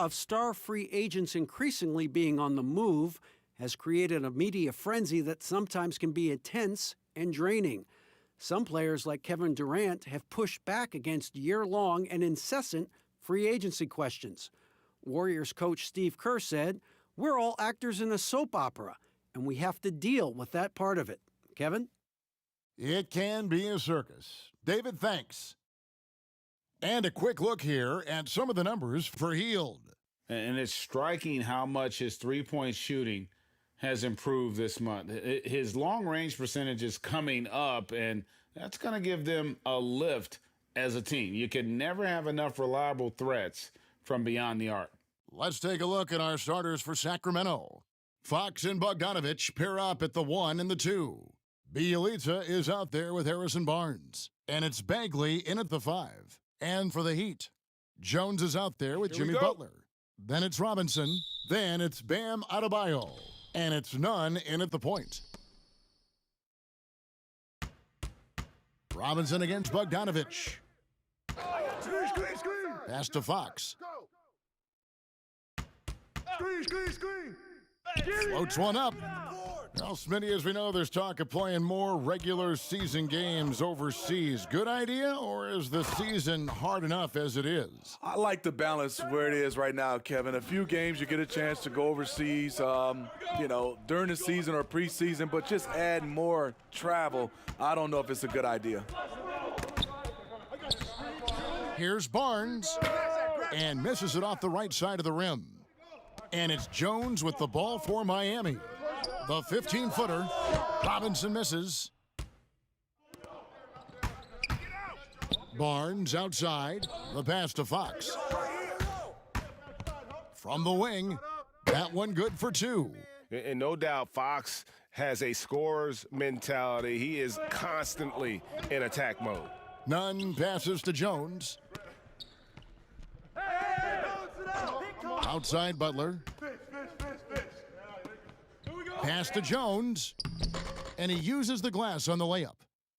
of star free agents increasingly being on the move has created a media frenzy that sometimes can be intense and draining. Some players like Kevin Durant have pushed back against year-long and incessant free agency questions. Warriors coach Steve Kerr said, "We're all actors in a soap opera, and we have to deal with that part of it." Kevin? It can be a circus. David, thanks. And a quick look here at some of the numbers for Hield. And it's striking how much his three-point shooting has improved this month. His long-range percentage is coming up, and that's going to give them a lift as a team. You can never have enough reliable threats from beyond the arc. Let's take a look at our starters for Sacramento. Fox and Bogdanovich pair up at the 1 and the 2. Bielitsa is out there with Harrison Barnes. And it's Bagley in at the 5. And for the Heat, Jones is out there with Jimmy Butler. Then it's Robinson. Then it's Bam Adebayo. And it's Nunn in at the point. Robinson against Bogdanovich. Pass to Fox. Floats one up. Well, Smitty, as we know, there's talk of playing more regular season games overseas. Good idea, or is the season hard enough as it is? I like the balance where it is right now, Kevin. A few games you get a chance to go overseas, during the season or preseason, but just add more travel, I don't know if it's a good idea. Here's Barnes, and misses it off the right side of the rim. And it's Jones with the ball for Miami. The 15-footer. Robinson misses. Barnes outside. The pass to Fox. From the wing. That one good for 2. And no doubt Fox has a scorer's mentality. He is constantly in attack mode. Nunn passes to Jones. Outside Butler. Pass to Jones. And he uses the glass on the layup.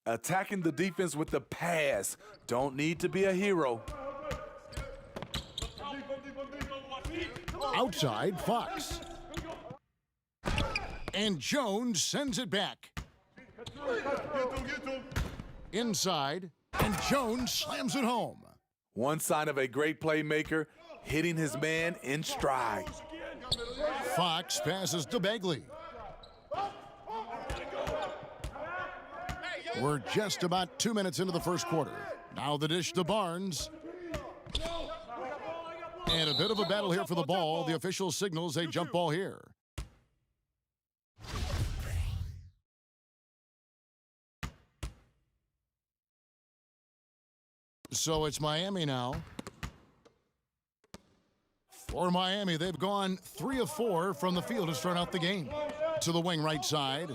Attacking the defense with the pass. Don't need to be a hero. Outside Fox. And Jones sends it back. Inside. And Jones slams it home. One sign of a great playmaker, hitting his man in stride. Fox passes to Bagley. We're just about 2 minutes into the first quarter. Now the dish to Barnes. And a bit of a battle here for the ball. The official signals a jump ball here. So it's Miami now. For Miami, they've gone 3 of 4 from the field to start out the game. To the wing right side.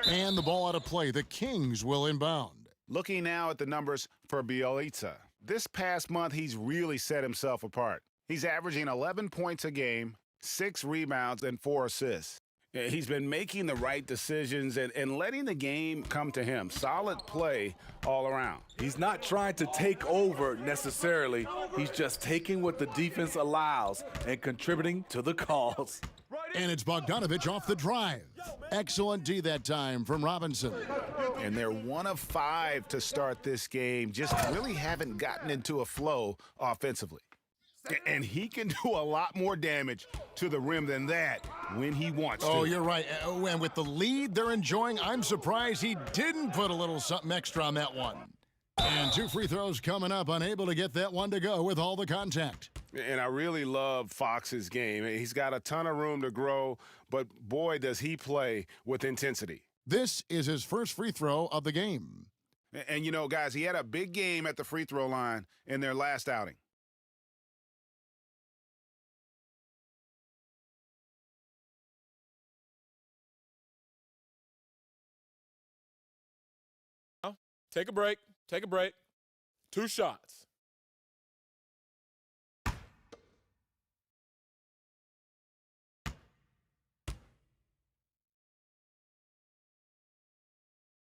And the ball out of play. The Kings will inbound. Looking now at the numbers for Bielitsa. This past month, he's really set himself apart. He's averaging 11 points a game, 6 rebounds, and 4 assists. He's been making the right decisions and letting the game come to him. Solid play all around. He's not trying to take over necessarily. He's just taking what the defense allows and contributing to the cause. And it's Bogdanovich off the drive. Excellent D that time from Robinson. And they're 1 of 5 to start this game. Just really haven't gotten into a flow offensively. And he can do a lot more damage to the rim than that when he wants to. Oh, you're right. And with the lead they're enjoying, I'm surprised he didn't put a little something extra on that one. And 2 free throws coming up, unable to get that one to go with all the contact. And I really love Fox's game. He's got a ton of room to grow, but boy, does he play with intensity. This is his first free throw of the game. And you know, guys, he had a big game at the free throw line in their last outing. Take a break. Take a break. 2 shots.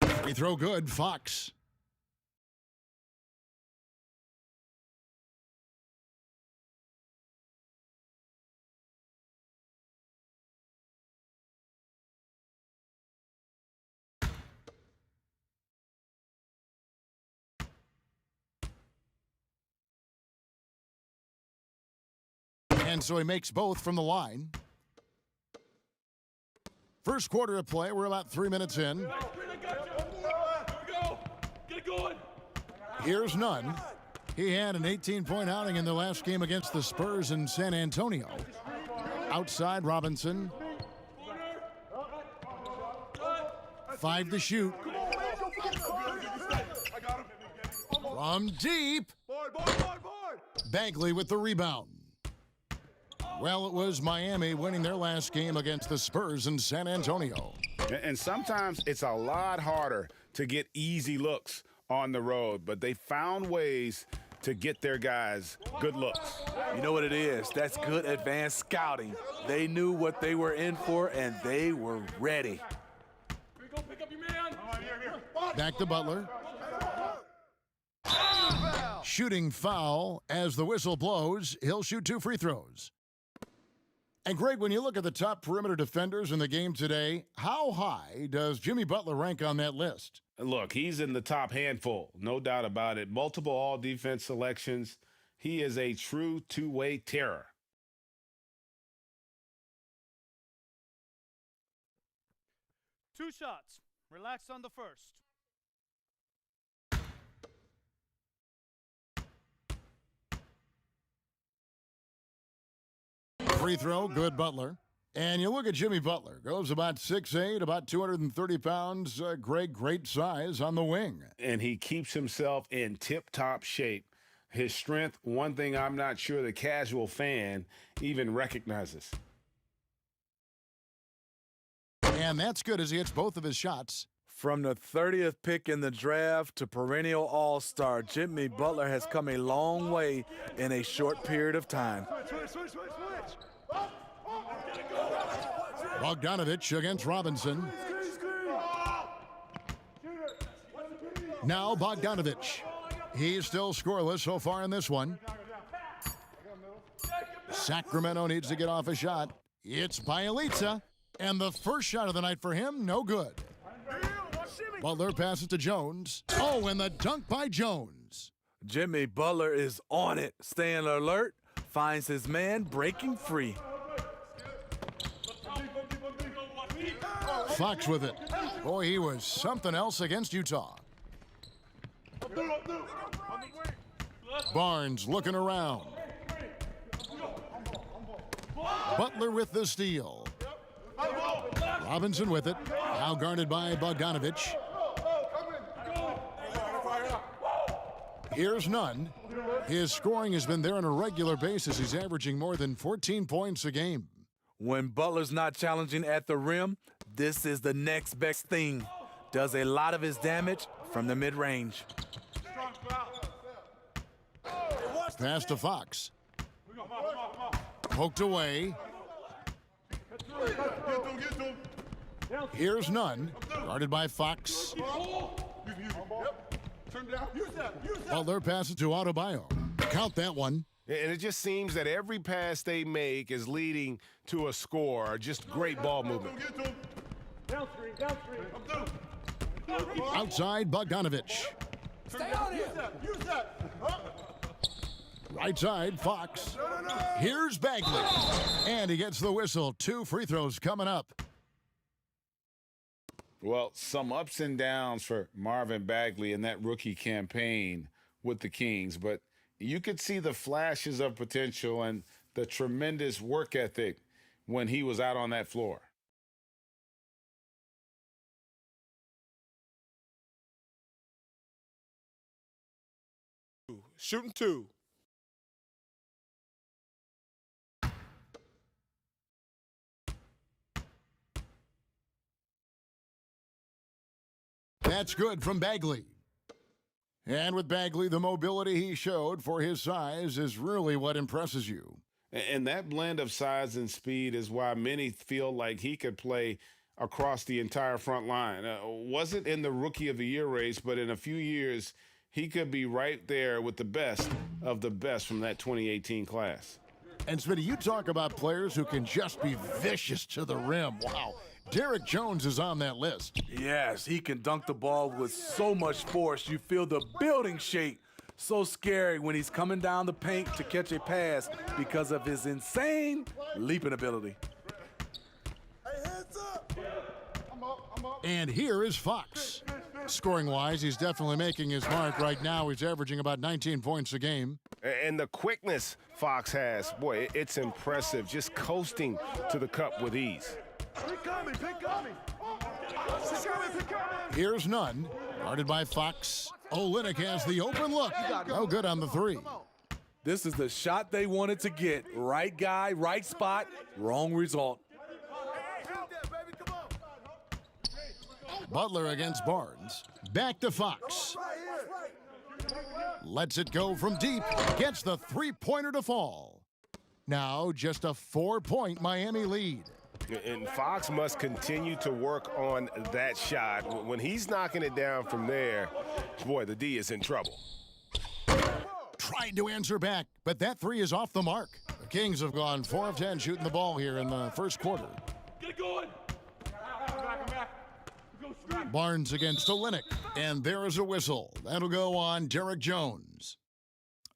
Free throw good, Fox. And so he makes both from the line. First quarter of play, we're about 3 minutes in. Here's Nunn. He had an 18-point outing in the last game against the Spurs in San Antonio. Outside, Robinson. 5 to shoot. From deep. Bagley with the rebound. Well, it was Miami winning their last game against the Spurs in San Antonio. And sometimes it's a lot harder to get easy looks on the road, but they found ways to get their guys good looks. You know what it is? That's good advanced scouting. They knew what they were in for, and they were ready. Back to Butler. Shooting foul as the whistle blows. He'll shoot 2 free throws. And Greg, when you look at the top perimeter defenders in the game today, how high does Jimmy Butler rank on that list? Look, he's in the top handful, no doubt about it. Multiple all-defense selections. He is a true two-way terror. Two shots. Relax on the first. Free throw, good Butler. And you look at Jimmy Butler, goes about 6'8", about 230 pounds. Greg, great size on the wing. And he keeps himself in tip-top shape. His strength, one thing I'm not sure the casual fan even recognizes. And that's good as he hits both of his shots. From the 30th pick in the draft to perennial all-star, Jimmy Butler has come a long way in a short period of time. Bogdanovich against Robinson. Now Bogdanovich. He's still scoreless so far in this one. Sacramento needs to get off a shot. It's Bielitsa. And the first shot of the night for him, no good. Butler passes to Jones. Oh, and the dunk by Jones. Jimmy Butler is on it, staying alert, finds his man breaking free. Fox with it. Boy, he was something else against Utah. Barnes looking around. Butler with the steal. Robinson with it. Now guarded by Bogdanovich. Here's Nunn. His scoring has been there on a regular basis. He's averaging more than 14 points a game. When Butler's not challenging at the rim, this is the next best thing. Does a lot of his damage from the mid-range. Pass to Fox. Poked away. Here's Nunn, guarded by Fox. Butler passes to Adebayo. Count that one. And it just seems that every pass they make is leading to a score. Just great ball movement. Outside, Bogdanovich. Stay on him. Right side, Fox. Here's Bagley. And he gets the whistle. 2 free throws coming up. Well, some ups and downs for Marvin Bagley in that rookie campaign with the Kings, but you could see the flashes of potential and the tremendous work ethic when he was out on that floor. Shooting 2. That's good from Bagley. And with Bagley, the mobility he showed for his size is really what impresses you. And that blend of size and speed is why many feel like he could play across the entire front line. Wasn't in the Rookie of the Year race, but in a few years, he could be right there with the best of the best from that 2018 class. And Smitty, you talk about players who can just be vicious to the rim. Wow. Derek Jones is on that list. Yes, he can dunk the ball with so much force. You feel the building shake. So scary when he's coming down the paint to catch a pass because of his insane leaping ability. And here is Fox. Scoring-wise, he's definitely making his mark. Right now, he's averaging about 19 points a game. And the quickness Fox has, boy, it's impressive. Just coasting to the cup with ease. Here's none. Guarded by Fox. Olynyk has the open look. No good on the three. This is the shot they wanted to get. Right guy, right spot, wrong result. Butler against Barnes. Back to Fox. Lets it go from deep. Gets the three-pointer to fall. Now just a 4-point Miami lead. And Fox must continue to work on that shot. When he's knocking it down from there, boy, the D is in trouble. Tried to answer back, but that three is off the mark. The Kings have gone 4 of 10 shooting the ball here in the first quarter. Get it going. Barnes against Olynyk, and there is a whistle. That'll go on Derek Jones.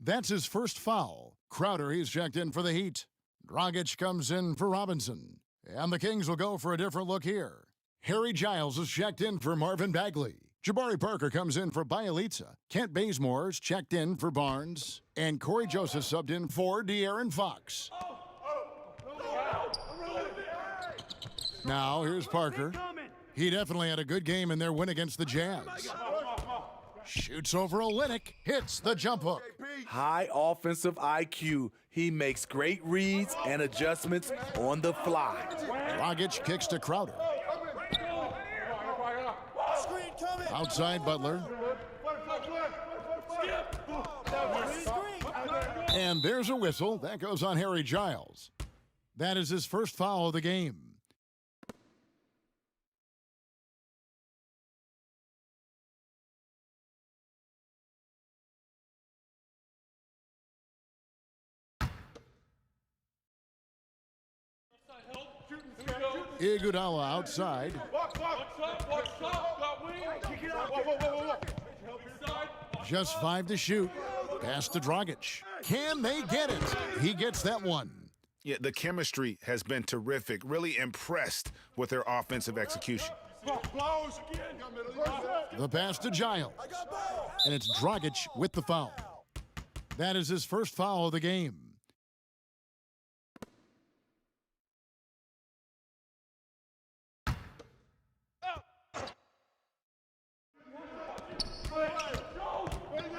That's his first foul. Crowder, he's checked in for the Heat. Dragic comes in for Robinson. And the Kings will go for a different look here. Harry Giles is checked in for Marvin Bagley. Jabari Parker comes in for Bielitsa. Kent Bazemore's checked in for Barnes. And Corey Joseph subbed in for De'Aaron Fox. Now, here's Parker. He definitely had a good game in their win against the Jazz. Shoots over Olynyk, hits the jump hook. High offensive IQ. He makes great reads and adjustments on the fly. Dragic kicks to Crowder. Outside Butler. And there's a whistle. That goes on Harry Giles. That is his first foul of the game. Iguodala outside. Just 5 to shoot. Pass to Dragic. Can they get it? He gets that one. Yeah, the chemistry has been terrific. Really impressed with their offensive execution. The pass to Giles. And it's Dragic with the foul. That is his first foul of the game.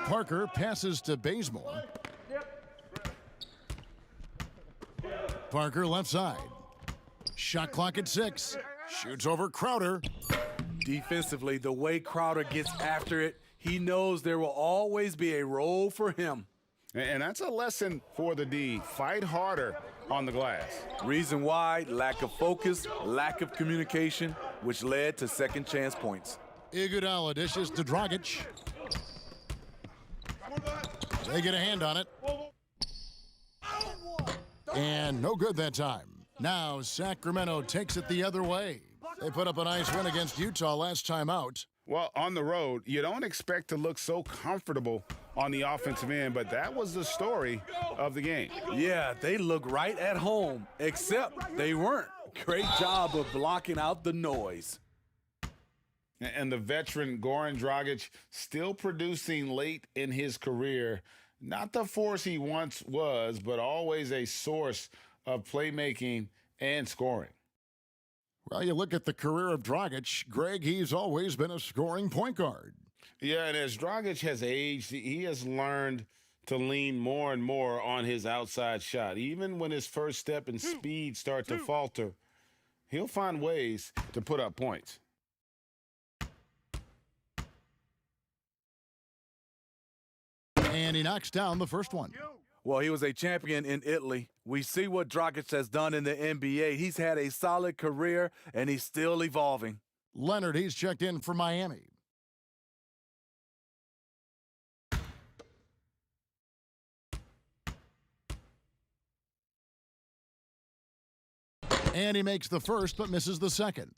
Parker passes to Bazemore. Parker left side. Shot clock at 6. Shoots over Crowder. Defensively, the way Crowder gets after it, he knows there will always be a role for him. And that's a lesson for the D. Fight harder on the glass. Reason why, lack of focus, lack of communication, which led to second chance points. Iguodala dishes to Dragic. They get a hand on it. And no good that time. Now Sacramento takes it the other way. They put up a nice win against Utah last time out. Well, on the road, you don't expect to look so comfortable on the offensive end, but that was the story of the game. Yeah, they look right at home, except they weren't. Great job of blocking out the noise. And the veteran Goran Dragic still producing late in his career. Not the force he once was, but always a source of playmaking and scoring. Well, you look at the career of Dragic, Greg, he's always been a scoring point guard. Yeah, and as Dragic has aged, he has learned to lean more and more on his outside shot. Even when his first step and speed start to falter, he'll find ways to put up points. And he knocks down the first one. Well, he was a champion in Italy. We see what Dragic has done in the NBA. He's had a solid career, and he's still evolving. Leonard, he's checked in for Miami. And he makes the first, but misses the second.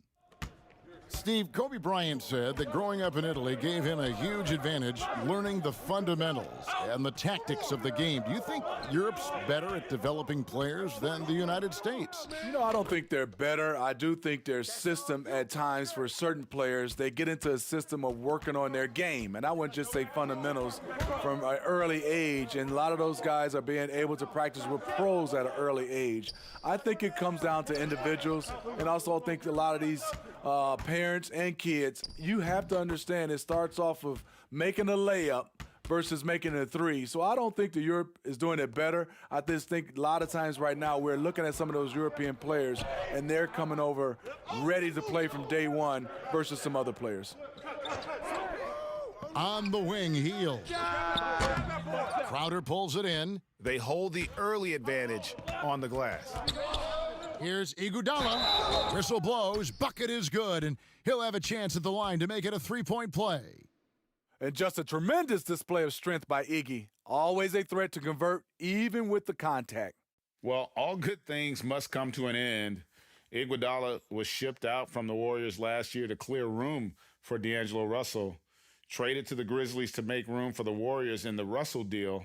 Steve, Kobe Bryant said that growing up in Italy gave him a huge advantage learning the fundamentals and the tactics of the game. Do you think Europe's better at developing players than the United States? You know, I don't think they're better. I do think their system at times for certain players, they get into a system of working on their game. And I wouldn't just say fundamentals from an early age. And a lot of those guys are being able to practice with pros at an early age. I think it comes down to individuals. And also I think a lot of these parents and kids, you have to understand it starts off of making a layup versus making a three. So I don't think the Europe is doing it better. I just think a lot of times right now we're looking at some of those European players and they're coming over ready to play from day one versus some other players. On the wing, Hield. Crowder pulls it in. They hold the early advantage on the glass. Here's Iguodala. Whistle blows. Bucket is good, and he'll have a chance at the line to make it a three-point play. And just a tremendous display of strength by Iggy. Always a threat to convert, even with the contact. Well, all good things must come to an end. Iguodala was shipped out from the Warriors last year to clear room for D'Angelo Russell. Traded to the Grizzlies to make room for the Warriors in the Russell deal.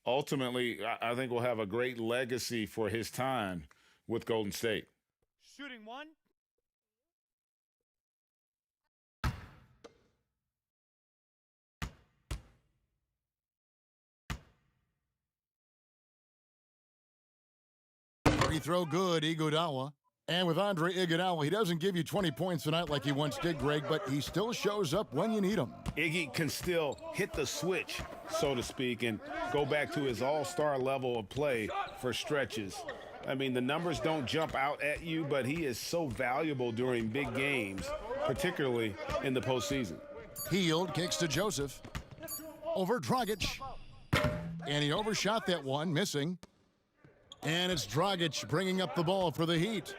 Ultimately, I think we'll have a great legacy for his time with Golden State. Shooting one. Free throw good, Iguodala. And with Andre Iguodala, he doesn't give you 20 points tonight like he once did, Greg, but he still shows up when you need him. Iggy can still hit the switch, so to speak, and go back to his all-star level of play for stretches. I mean, the numbers don't jump out at you, but he is so valuable during big games, particularly in the postseason. Hield kicks to Joseph. Over Dragic. And he overshot that one, missing. And it's Dragic bringing up the ball for the Heat.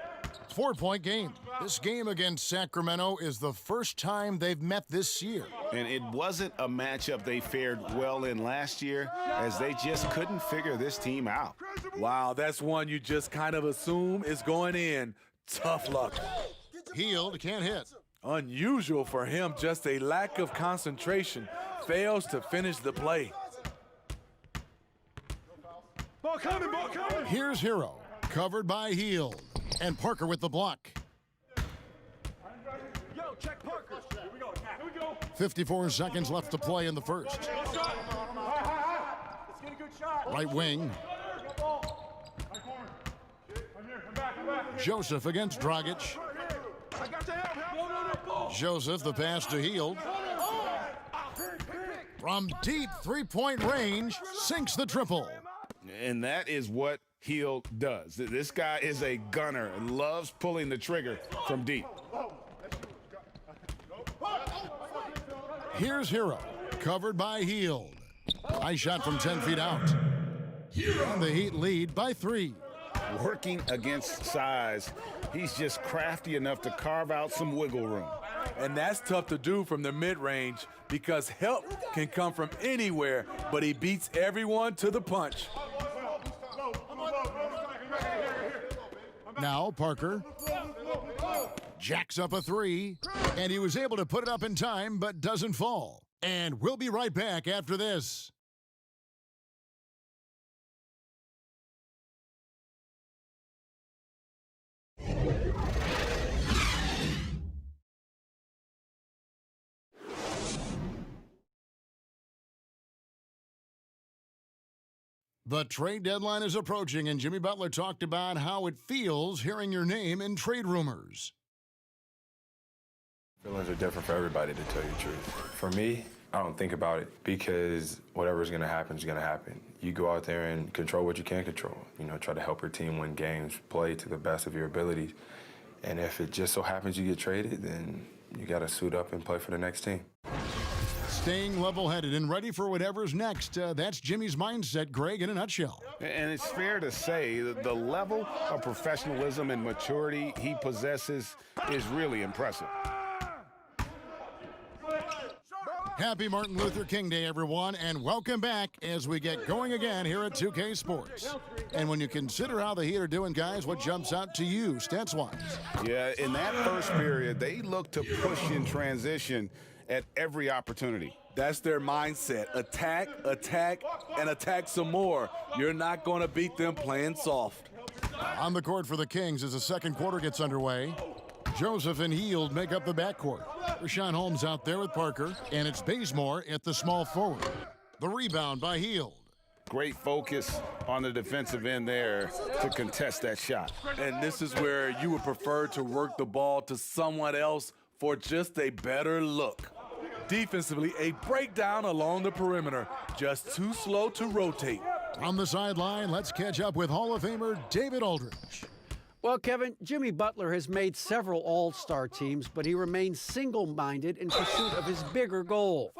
4-point game. This game against Sacramento is the first time they've met this year. And it wasn't a matchup they fared well in last year, as they just couldn't figure this team out. Wow, that's one you just kind of assume is going in. Tough luck. Hield can't hit. Unusual for him, just a lack of concentration. Fails to finish the play. Ball coming, ball coming. Here's Hero, covered by Hield. And Parker with the block. Yo, check Parker. Here we go. Here we go. 54 seconds left to play in the first. Let's get a good shot. Right wing. Joseph against Dragic. I got to help. Joseph, the pass to Hield. From deep three-point range, sinks the triple. And that is what Hield does. This guy is a gunner and loves pulling the trigger from deep. Here's Hero, covered by Hield. High shot from 10 feet out. And the Heat lead by 3. Working against size, he's just crafty enough to carve out some wiggle room. And that's tough to do from the mid-range because help can come from anywhere, but he beats everyone to the punch. Now Parker jacks up a 3, and he was able to put it up in time, but doesn't fall. And we'll be right back after this. The trade deadline is approaching, and Jimmy Butler talked about how it feels hearing your name in trade rumors. Feelings are different for everybody, to tell you the truth. For me, I don't think about it because whatever's going to happen is going to happen. You go out there and control what you can control. You know, try to help your team win games, play to the best of your abilities. And if it just so happens you get traded, then you got to suit up and play for the next team. Staying level-headed and ready for whatever's next. That's Jimmy's mindset, Greg, in a nutshell. And it's fair to say that the level of professionalism and maturity he possesses is really impressive. Happy Martin Luther King Day, everyone, and welcome back as we get going again here at 2K Sports. And when you consider how the Heat are doing, guys, what jumps out to you, stats-wise? Yeah, in that first period, they looked to push in transition at every opportunity. That's their mindset. Attack, attack, and attack some more. You're not going to beat them playing soft. On the court for the Kings as the second quarter gets underway. Joseph and Hield make up the backcourt. Rashawn Holmes out there with Parker, and it's Bazemore at the small forward. The rebound by Hield. Great focus on the defensive end there to contest that shot. And this is where you would prefer to work the ball to someone else for just a better look. Defensively, a breakdown along the perimeter, just too slow to rotate. On the sideline, let's catch up with Hall of Famer David Aldridge. Well, Kevin, Jimmy Butler has made several all-star teams, but he remains single-minded in pursuit of his bigger goal.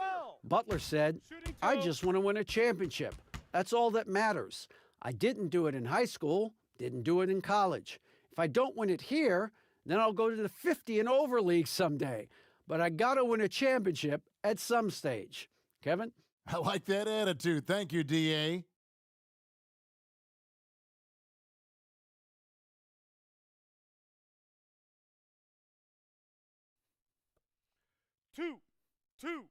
Butler said, "I just want to win a championship. That's all that matters. I didn't do it in high school, didn't do it in college. If I don't win it here, then I'll go to the 50 and over league someday. But I got to win a championship at some stage." Kevin? I like that attitude. Thank you, D.A. Two.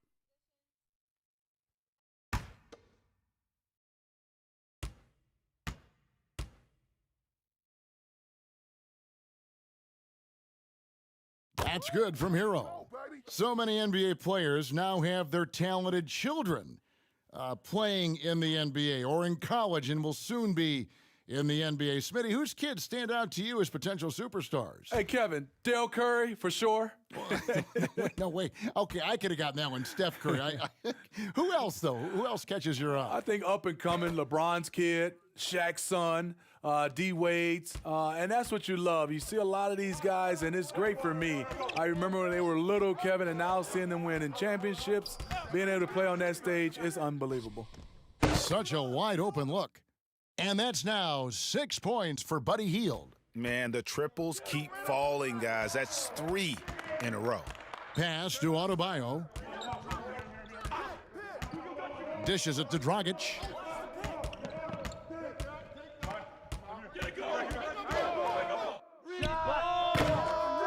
That's good from Hero. So many NBA players now have their talented children playing in the NBA or in college and will soon be in the NBA. Smitty, whose kids stand out to you as potential superstars? Hey, Kevin, Dale Curry, for sure. No, wait. Okay, I could have gotten that one. Steph Curry. Who else, though? Who else catches your eye? I think up and coming, LeBron's kid, Shaq's son, D Wade's, and that's what you love. You see a lot of these guys, and it's great for me. I remember when they were little, Kevin, and now seeing them win in championships, being able to play on that stage is unbelievable. Such a wide open look. And that's now 6 points for Buddy Hield. Man, the triples keep falling, guys. That's 3 in a row. Pass to Adebayo. Dishes it to Dragic.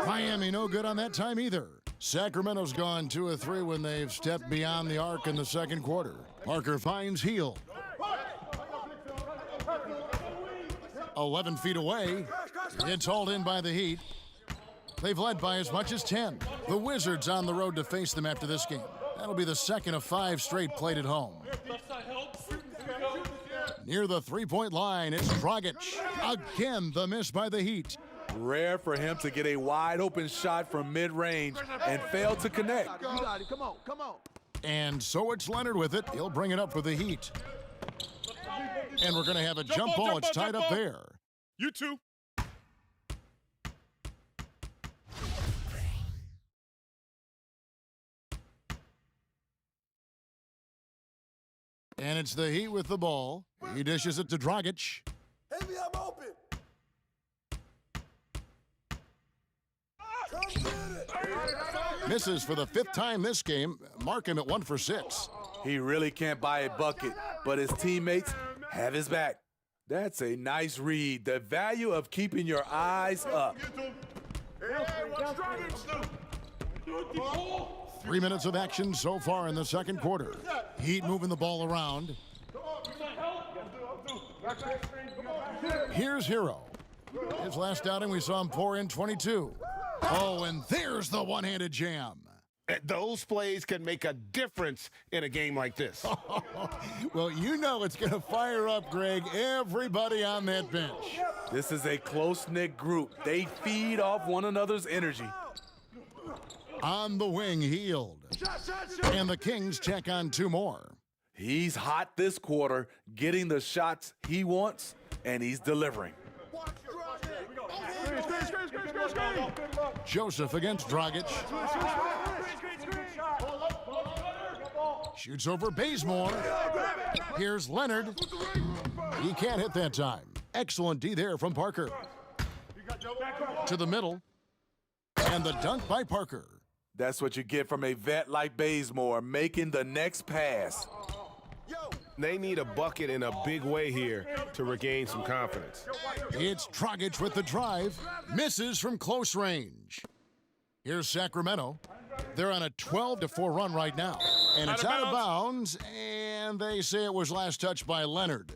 Miami no good on that time either. Sacramento's gone 2 of 3 when they've stepped beyond the arc in the second quarter. Parker finds Hield. 11 feet away. It's hauled in by the Heat. They've led by as much as 10. The Wizards on the road to face them after this game. That'll be the second of 5 straight played at home. Near the three-point line, it's Dragic. Again, the miss by the Heat. Rare for him to get a wide-open shot from mid-range and fail to connect. You got it. Come on. And so it's Leonard with it. He'll bring it up for the Heat. And we're going to have a jump ball. It's tied up there. You two. And it's the Heat with the ball. He dishes it to Dragic. Hey, I'm open. Come get it. Misses for the 5th time this game. Mark him at 1 for 6. He really can't buy a bucket, but his teammates have his back. That's a nice read. The value of keeping your eyes up. 3 minutes of action so far in the second quarter. Heat moving the ball around. Here's Hero. His last outing, we saw him pour in 22. Oh, and there's the one-handed jam. Those plays can make a difference in a game like this. Well, you know it's going to fire up, Greg, everybody on that bench. This is a close-knit group. They feed off one another's energy. On the wing, Hield. And the Kings check on 2 more. He's hot this quarter, getting the shots he wants, and he's delivering. Joseph against Dragic. Shoots over Bazemore. Here's Leonard. He can't hit that time. Excellent D there from Parker. To the middle. And the dunk by Parker. That's what you get from a vet like Bazemore, making the next pass. They need a bucket in a big way here to regain some confidence. It's Dragic with the drive. Misses from close range. Here's Sacramento. They're on a 12-4 run right now. And it's out of bounds, and they say it was last touched by Leonard.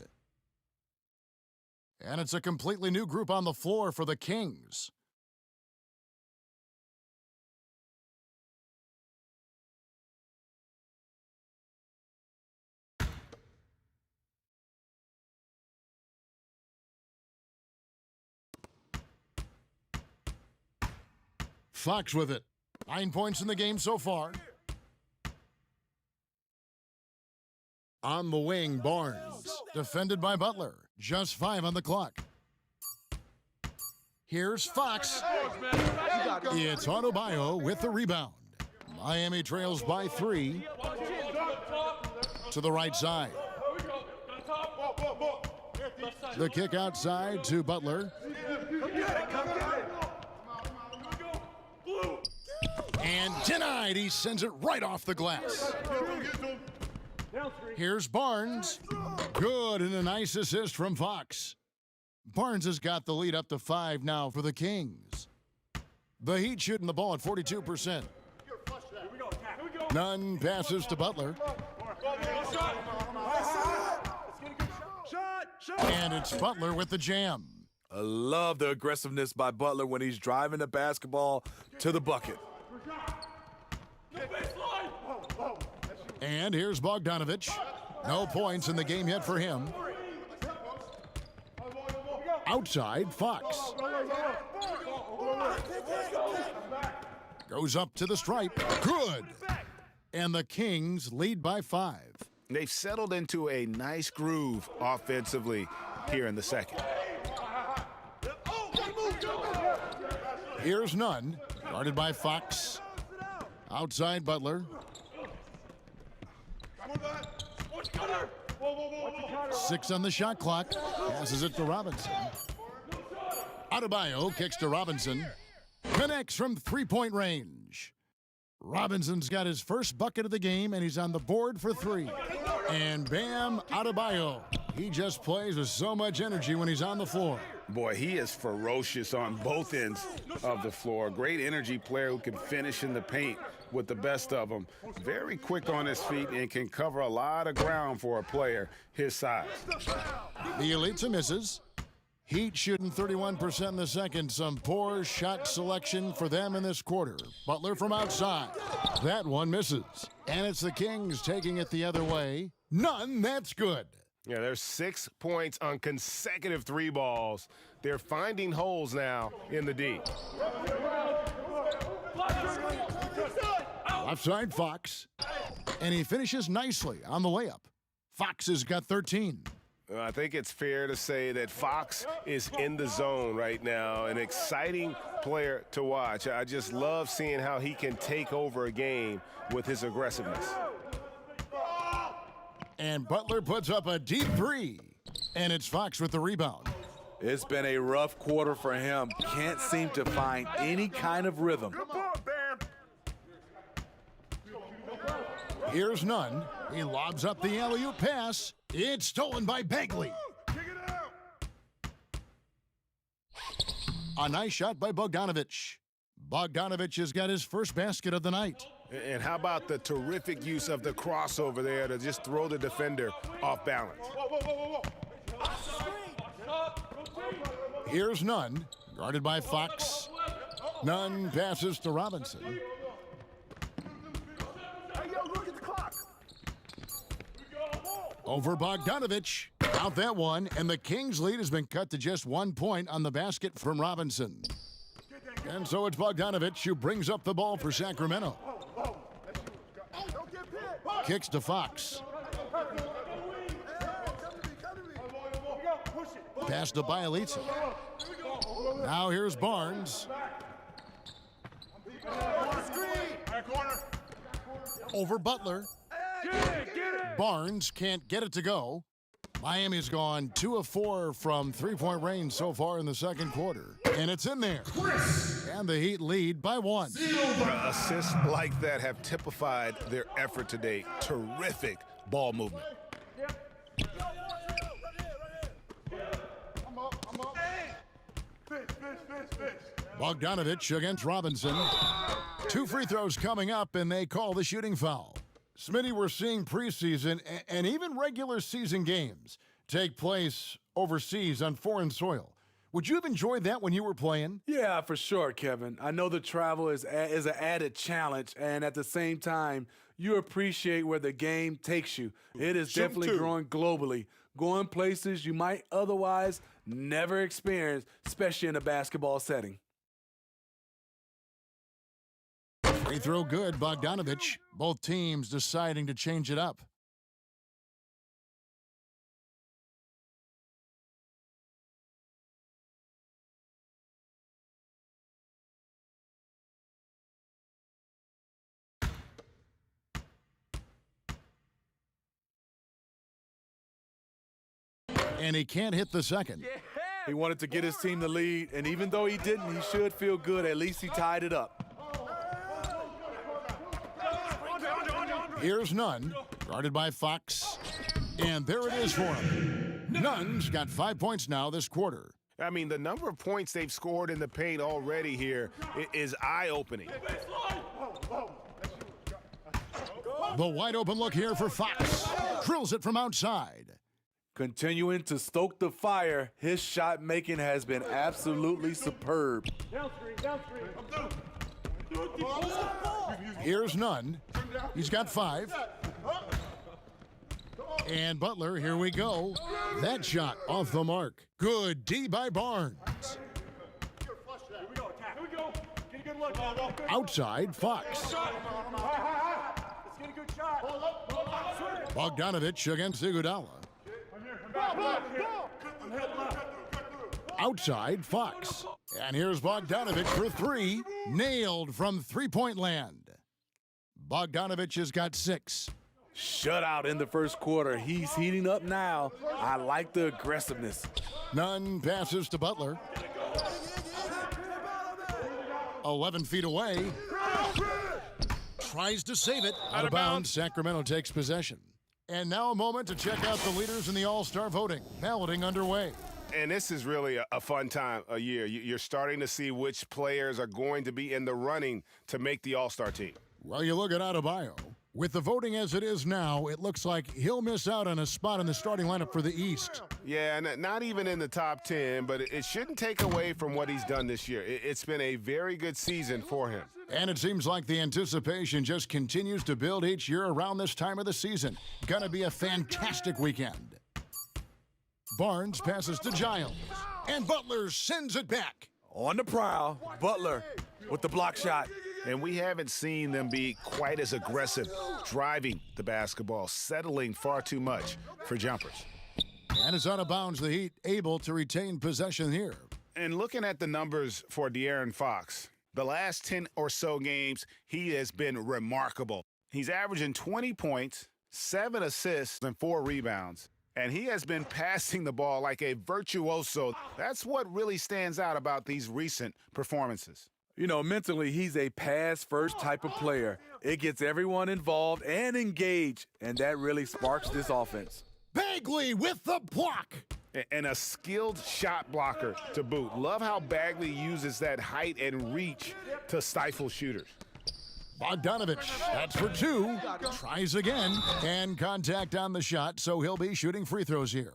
And it's a completely new group on the floor for the Kings. Fox with it. 9 points in the game so far. On the wing, Barnes. Defended by Butler. Just 5 on the clock. Here's Fox. It's Adebayo with the rebound. Miami trails by 3. To the right side. The kick outside to Butler. And denied. He sends it right off the glass. Here's Barnes. Good, and a nice assist from Fox. Barnes has got the lead up to 5 now for the Kings. The Heat shooting the ball at 42%. Nunn passes to Butler. And it's Butler with the jam. I love the aggressiveness by Butler when he's driving the basketball to the bucket. And here's Bogdanovich. No points in the game yet for him. Outside, Fox. Goes up to the stripe. Good. And the Kings lead by 5. They've settled into a nice groove offensively here in the second. Here's Nunn. Guarded by Fox. Outside, Butler. 6 on the shot clock. Passes it to Robinson. Adebayo kicks to Robinson. Connects from 3-point range. Robinson's got his first bucket of the game, and he's on the board for 3. And bam, Adebayo. He just plays with so much energy when he's on the floor. Boy, he is ferocious on both ends of the floor. Great energy player who can finish in the paint with the best of them. Very quick on his feet and can cover a lot of ground for a player his size. The Elite misses. Heat shooting 31% in the second. Some poor shot selection for them in this quarter. Butler from outside. That one misses. And it's the Kings taking it the other way. None, that's good. Yeah, there's 6 points on consecutive 3 balls. They're finding holes now in the D. Left side, Fox. And he finishes nicely on the layup. Fox has got 13. I think it's fair to say that Fox is in the zone right now, an exciting player to watch. I just love seeing how he can take over a game with his aggressiveness. And Butler puts up a deep 3. And it's Fox with the rebound. It's been a rough quarter for him. Can't seem to find any kind of rhythm. Here's Nunn. He lobs up the alley-oop pass. It's stolen by Bagley. A nice shot by Bogdanovich. Bogdanovich has got his first basket of the night. And how about the terrific use of the crossover there to just throw the defender off balance? Here's Nunn, guarded by Fox. Nunn passes to Robinson. Over Bogdanovich. Out that one, and the Kings' lead has been cut to just 1 point on the basket from Robinson. And so it's Bogdanovich who brings up the ball for Sacramento. Kicks to Fox. Pass to Bielitsa. Now here's Barnes. Over Butler. Barnes can't get it to go. Miami's gone 2 of 4 from three-point range so far in the second quarter. And it's in there. And the Heat lead by 1. Assists like that have typified their effort today. Terrific ball movement. Bogdanovich against Robinson. 2 free throws coming up, and they call the shooting foul. Smitty, we're seeing preseason and even regular season games take place overseas on foreign soil. Would you have enjoyed that when you were playing? Yeah, for sure, Kevin. I know the travel is an added challenge, and at the same time, you appreciate where the game takes you. It is definitely growing globally, going places you might otherwise never experience, especially in a basketball setting. Free throw good, Bogdanovich. Both teams deciding to change it up. And he can't hit the second. He wanted to get his team the lead, and even though he didn't, he should feel good. At least he tied it up. Here's Nunn, guarded by Fox. And there it is for him. Nunn's got 5 points now this quarter. I mean, the number of points they've scored in the paint already here is eye-opening. The wide open look here for Fox. Drills it from outside. Continuing to stoke the fire, his shot making has been absolutely superb. Here's Nunn. He's got 5. And Butler, here we go. That shot off the mark. Good D by Barnes. Outside, Fox. Bogdanovich against Iguodala. Outside, Fox. And here's Bogdanovich for 3. Nailed from three-point land. Bogdanovich has got 6. Shutout in the first quarter. He's heating up now. I like the aggressiveness. Nunn passes to Butler. 11 feet away. Tries to save it. Out of bounds. Sacramento takes possession. And now a moment to check out the leaders in the All-Star voting. Balloting underway. And this is really a fun time of year. You're starting to see which players are going to be in the running to make the All-Star team. Well, you look at Adebayo. With the voting as it is now, it looks like he'll miss out on a spot in the starting lineup for the East. Yeah, and not even in the top 10, but it shouldn't take away from what he's done this year. It's been a very good season for him. And it seems like the anticipation just continues to build each year around this time of the season. Gonna be a fantastic weekend. Barnes passes to Giles, and Butler sends it back. On the prowl, Butler with the block shot. And we haven't seen them be quite as aggressive, driving the basketball, settling far too much for jumpers. And it's out of bounds. The Heat able to retain possession here. And looking at the numbers for De'Aaron Fox, the last 10 or so games, he has been remarkable. He's averaging 20 points, 7 assists, and 4 rebounds. And he has been passing the ball like a virtuoso. That's what really stands out about these recent performances. You know, mentally, he's a pass-first type of player. It gets everyone involved and engaged, and that really sparks this offense. Bagley with the block. And a skilled shot blocker to boot. Love how Bagley uses that height and reach to stifle shooters. Bogdanovich, that's for 2. Tries again, and contact on the shot, so he'll be shooting free throws here.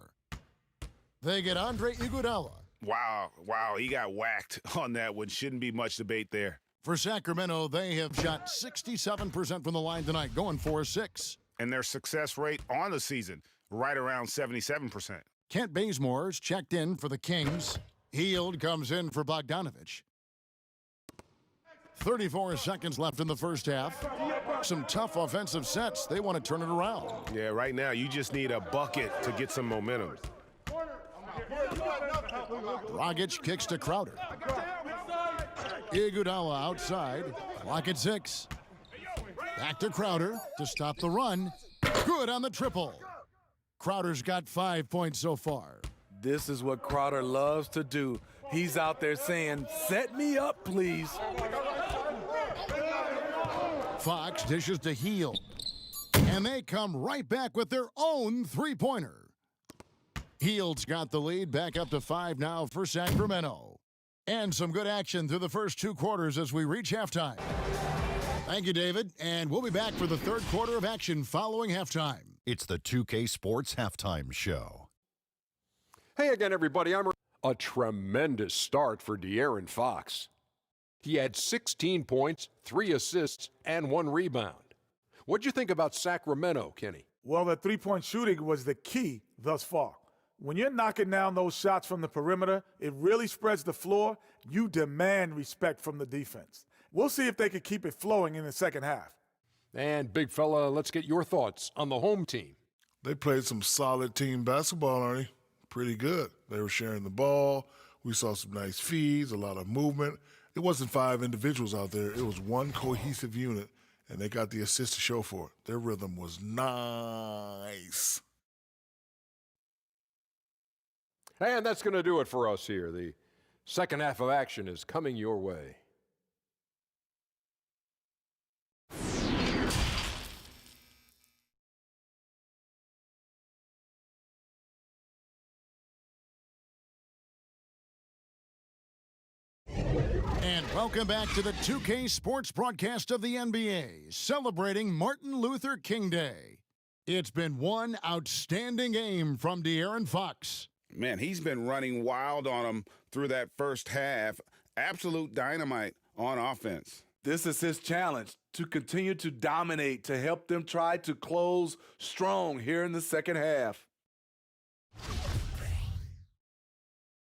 They get Andre Iguodala. Wow, he got whacked on that one. Shouldn't be much debate there. For Sacramento, they have shot 67% from the line tonight, going 4-6. And their success rate on the season, right around 77%. Kent Bazemore's checked in for the Kings. Hield comes in for Bogdanovich. 34 seconds left in the first half. Some tough offensive sets. They want to turn it around. Yeah, right now you just need a bucket to get some momentum. Dragic kicks to Crowder. Iguodala outside. Clock at 6. Back to Crowder to stop the run. Good on the triple. Crowder's got 5 points so far. This is what Crowder loves to do. He's out there saying, set me up, please. Fox dishes to Heald. And they come right back with their own three-pointer. Heald's got the lead, back up to 5 now for Sacramento. And some good action through the first 2 quarters as we reach halftime. Thank you, David. And we'll be back for the third quarter of action following halftime. It's the 2K Sports Halftime Show. Hey again, everybody. A tremendous start for De'Aaron Fox. He had 16 points, 3 assists, and 1 rebound. What'd you think about Sacramento, Kenny? Well, the three-point shooting was the key thus far. When you're knocking down those shots from the perimeter, it really spreads the floor. You demand respect from the defense. We'll see if they can keep it flowing in the second half. And, big fella, let's get your thoughts on the home team. They played some solid team basketball, Arnie. Pretty good. They were sharing the ball. We saw some nice feeds, a lot of movement. It wasn't 5 individuals out there. It was one cohesive unit, and they got the assist to show for it. Their rhythm was nice. And that's going to do it for us here. The second half of action is coming your way. And welcome back to the 2K Sports broadcast of the NBA, celebrating Martin Luther King Day. It's been one outstanding game from De'Aaron Fox. Man, he's been running wild on them through that first half. Absolute dynamite on offense. This is his challenge, to continue to dominate, to help them try to close strong here in the second half.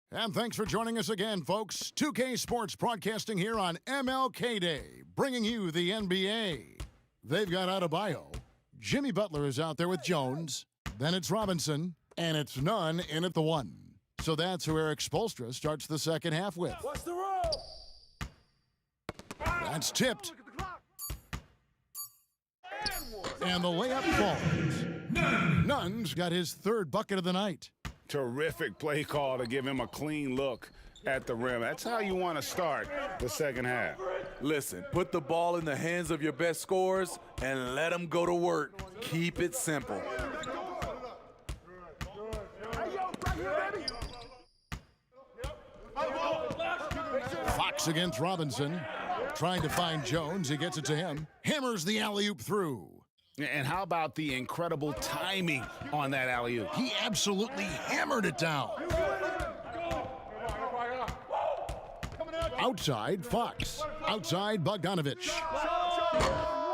And thanks for joining us again, folks. 2K Sports broadcasting here on MLK Day, bringing you the NBA. They've got Adebayo. Jimmy Butler is out there with Jones. Then it's Robinson. And it's none in at the 1. So that's who Eric Spoelstra starts the second half with. What's the roll? That's tipped. And the layup falls. Nunn's got his 3rd bucket of the night. Terrific play call to give him a clean look at the rim. That's how you want to start the second half. Listen, put the ball in the hands of your best scorers and let them go to work. Keep it simple. Fox against Robinson. Trying to find Jones. He gets it to him. Hammers the alley-oop through. And how about the incredible timing on that alley-oop? He absolutely hammered it down. Outside, Fox. Outside, Bogdanovich.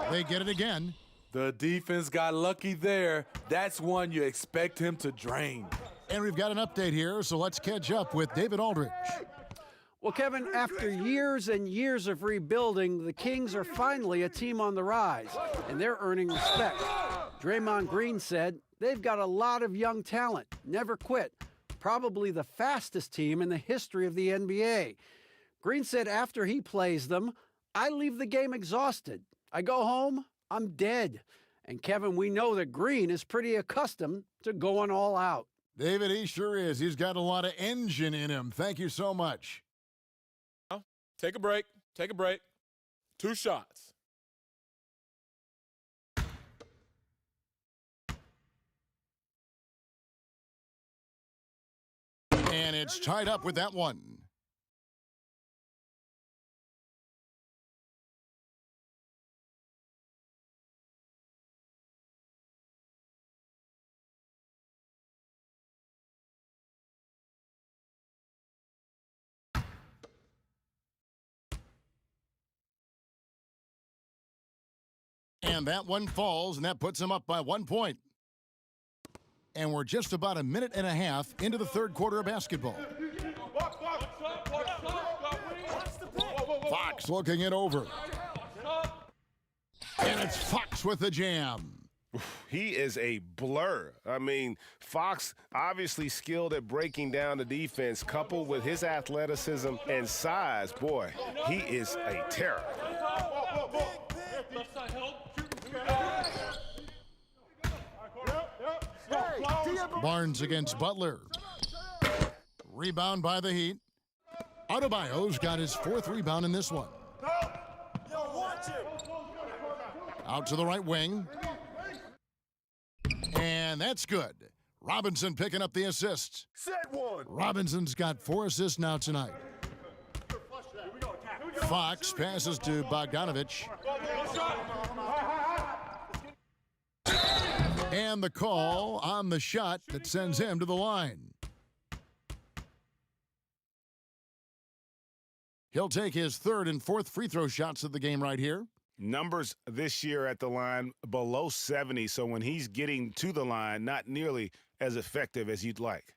They get it again. The defense got lucky there. That's one you expect him to drain. And we've got an update here, so let's catch up with David Aldridge. Well, Kevin, after years and years of rebuilding, the Kings are finally a team on the rise, and they're earning respect. Draymond Green said they've got a lot of young talent, never quit, probably the fastest team in the history of the NBA. Green said after he plays them, I leave the game exhausted. I go home, I'm dead. And Kevin, we know that Green is pretty accustomed to going all out. David, he sure is. He's got a lot of engine in him. Thank you so much. Take a break. Take a break. 2 shots. And it's tied up with that one. And that one falls, and that puts him up by 1 point. And we're just about a minute and a half into the third quarter of basketball. Fox looking it over. And it's Fox with the jam. He is a blur. I mean, Fox obviously skilled at breaking down the defense, coupled with his athleticism and size. Boy, he is a terror. Barnes against Butler. Rebound by the Heat. Adebayo's got his 4th rebound in this one. Out to the right wing. And that's good. Robinson picking up the assist. Robinson's got 4 assists now tonight. Fox passes to Bogdanovich. And the call on the shot that sends him to the line. He'll take his 3rd and 4th free throw shots of the game right here. Numbers this year at the line below 70, so when he's getting to the line, not nearly as effective as you'd like.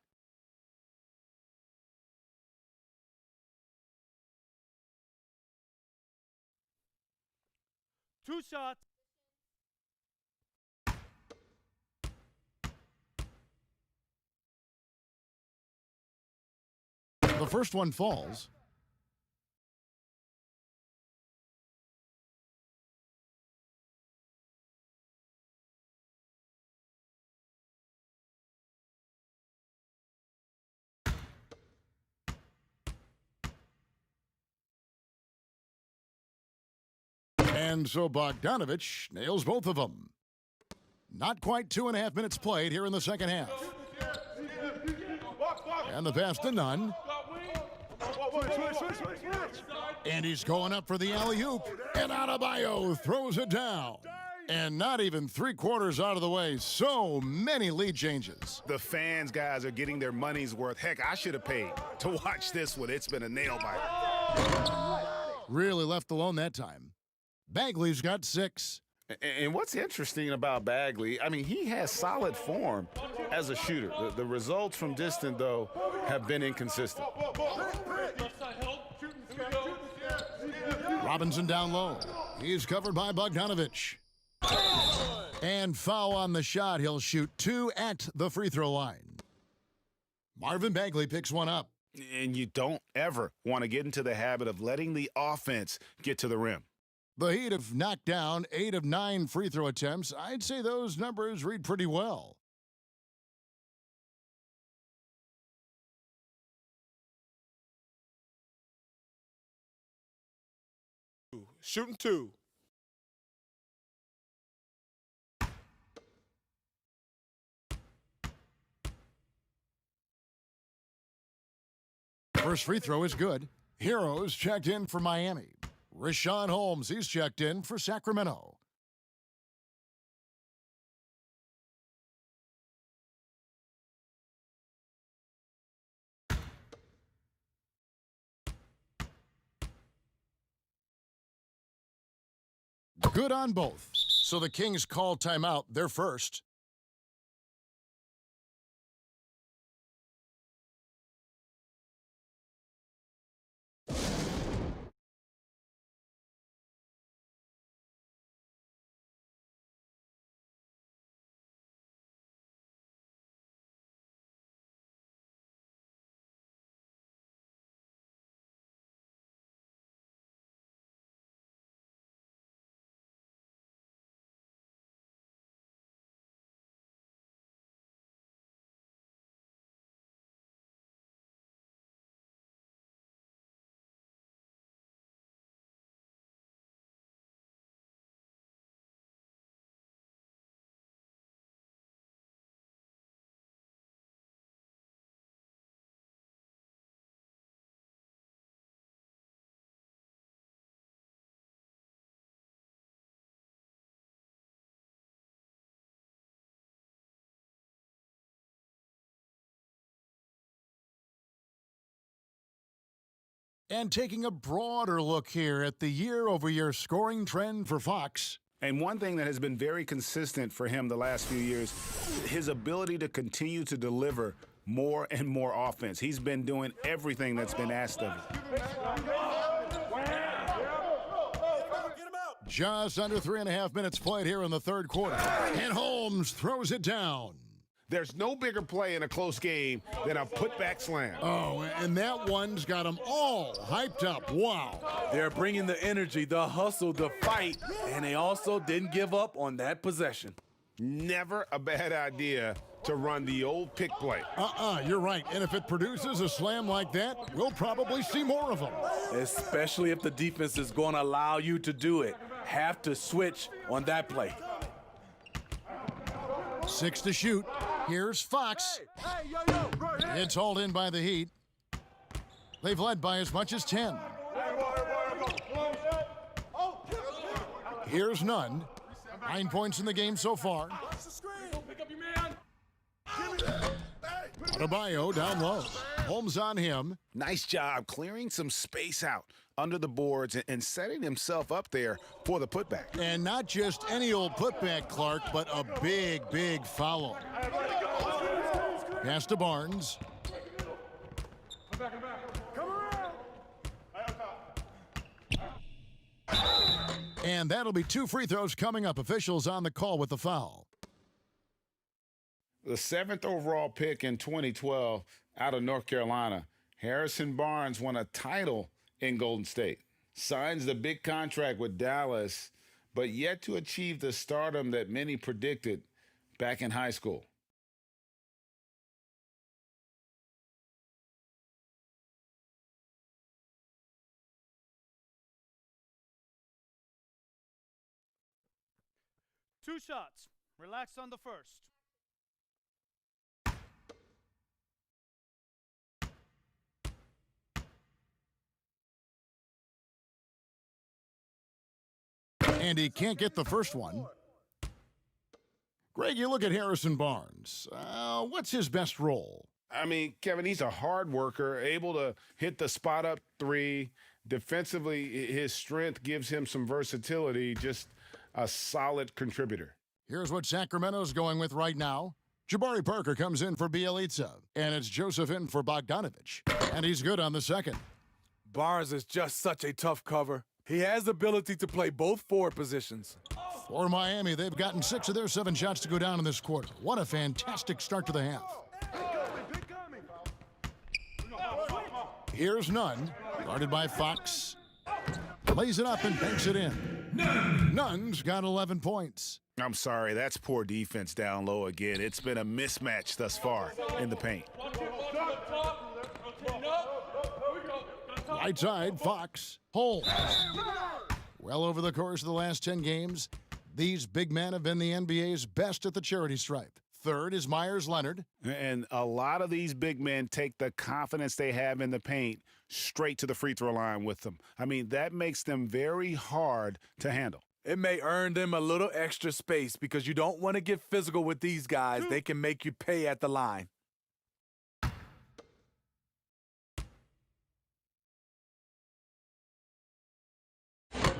Two shots. The first one falls. And so Bogdanovich nails both of them. Not quite 2.5 minutes played here in the second half. And the pass to Nunn. And he's going up for the alley-oop. And Adebayo throws it down. And not even 3/4 out of the way. So many lead changes. The fans, guys, are getting their money's worth. Heck, I should have paid to watch this one. It's been a nail biter. Really left alone that time. Bagley's got 6. And what's interesting about Bagley, I mean, he has solid form as a shooter. The results from distant, though, have been inconsistent. Robinson down low. He's covered by Bogdanovich. And foul on the shot. He'll shoot 2 at the free throw line. Marvin Bagley picks one up. And you don't ever want to get into the habit of letting the offense get to the rim. The Heat have knocked down 8 of 9 free throw attempts. I'd say those numbers read pretty well. Shooting 2. First free throw is good. Heroes checked in for Miami. Rashawn Holmes, he's checked in for Sacramento. Good on both. So the Kings call timeout. They're first. And taking a broader look here at the year-over-year scoring trend for Fox. And one thing that has been very consistent for him the last few years, his ability to continue to deliver more and more offense. He's been doing everything that's been asked of him. Just under 3.5 minutes played here in the third quarter. And Holmes throws it down. There's no bigger play in a close game than a putback slam. Oh, and that one's got them all hyped up. Wow. They're bringing the energy, the hustle, the fight, and they also didn't give up on that possession. Never a bad idea to run the old pick play. You're right. And if it produces a slam like that, we'll probably see more of them. Especially if the defense is going to allow you to do it. Have to switch on that play. 6 to shoot. Here's Fox. It's hauled in by the Heat. They've led by as much as 10. Here's Nunn. 9 points in the game so far. Adebayo down low. Holmes on him. Nice job clearing some space out under the boards and setting himself up there for the putback. And not just any old putback, Clark, but a big, big foul. Pass to Barnes. And that'll be 2 free throws coming up. Officials on the call with the foul. The 7th overall pick in 2012 out of North Carolina, Harrison Barnes won a title in Golden State. Signs the big contract with Dallas, but yet to achieve the stardom that many predicted back in high school. Two shots. Relax on the first. And he can't get the first one. Greg, you look at Harrison Barnes. What's his best role? I mean, Kevin, he's a hard worker, able to hit the spot up three. Defensively, his strength gives him some versatility, just a solid contributor. Here's what Sacramento's going with right now. Jabari Parker comes in for Bielitsa, and it's Joseph in for Bogdanovich. And he's good on the second. Barnes is just such a tough cover. He has the ability to play both forward positions. For Miami, they've gotten 6 of their 7 shots to go down in this quarter. What a fantastic start to the half. Here's Nunn, guarded by Fox. Lays it up and banks it in. Nunn's got 11 points. I'm sorry, that's poor defense down low again. It's been a mismatch thus far in the paint. Right side, Fox. Holmes. Well, over the course of the last 10 games, these big men have been the NBA's best at the charity stripe. Third is Myers Leonard. And a lot of these big men take the confidence they have in the paint straight to the free throw line with them. I mean, that makes them very hard to handle. It may earn them a little extra space because you don't want to get physical with these guys. They can make you pay at the line.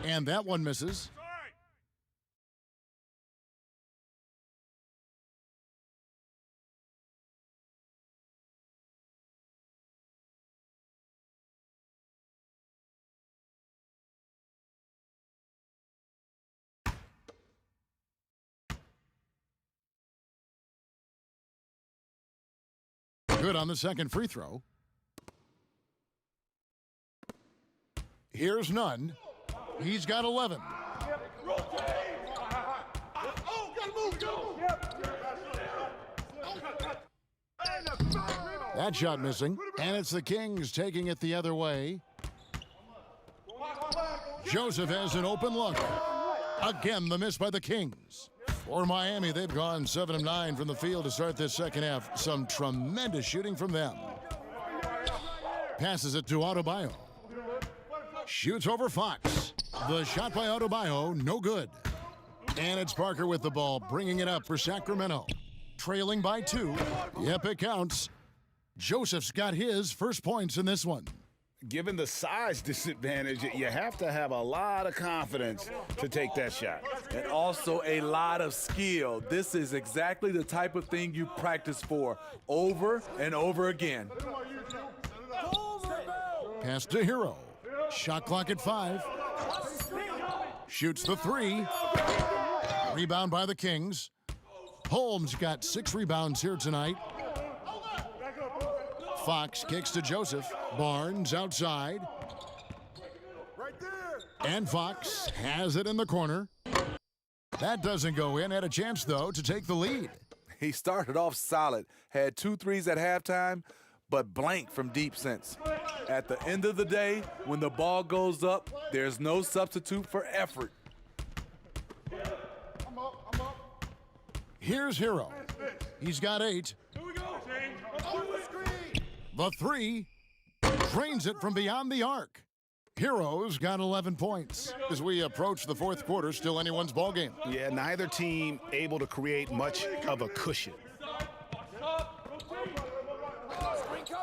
And that one misses. Good on the second free throw. Here's Nunn. He's got 11. That shot missing. And it's the Kings taking it the other way. Joseph has an open look. Again, the miss by the Kings. For Miami, they've gone 7 of 9 from the field to start this second half. Some tremendous shooting from them. Passes it to Adebayo. Shoots over Fox. The shot by Adebayo, no good. And it's Parker with the ball, bringing it up for Sacramento. Trailing by 2. Yep, it counts. Joseph's got his first points in this one. Given the size disadvantage, you have to have a lot of confidence to take that shot. And also a lot of skill. This is exactly the type of thing you practice for over and over again. Pass to Hero. Shot clock at 5. Shoots the 3. Rebound by the Kings. Holmes got 6 rebounds here tonight. Fox kicks to Joseph. Barnes outside. And Fox has it in the corner. That doesn't go in. Had a chance, though, to take the lead. He started off solid, had 2 threes at halftime, but blank from deep since. At the end of the day, when the ball goes up, there's no substitute for effort. Here's Hero. He's got 8. The 3 drains it from beyond the arc. Hero's got 11 points. As we approach the fourth quarter, still anyone's ballgame. Yeah, neither team able to create much of a cushion.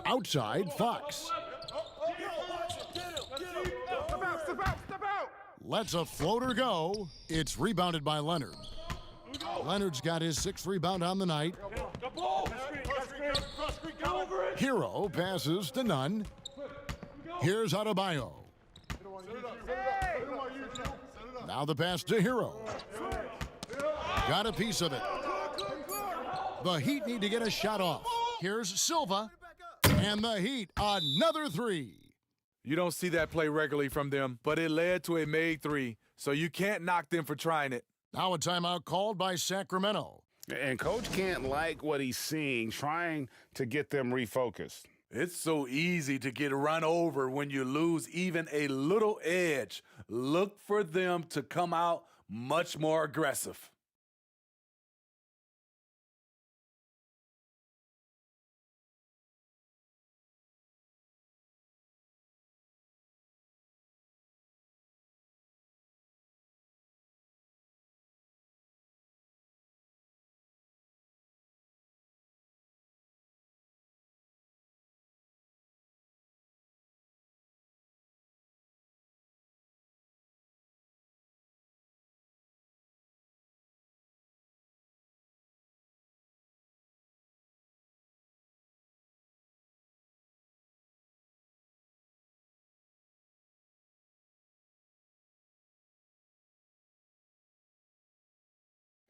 Outside, Fox. Lets a floater go. It's rebounded by Leonard. Leonard's got his 6th rebound on the night. Hero passes to Nunn. Here's Adebayo. Now the pass to Hero. Got a piece of it. The Heat need to get a shot off. Here's Silva. And the Heat, another 3. You don't see that play regularly from them, but it led to a made 3, so you can't knock them for trying it. Now a timeout called by Sacramento. And Coach can't like what he's seeing, trying to get them refocused. It's so easy to get run over when you lose even a little edge. Look for them to come out much more aggressive.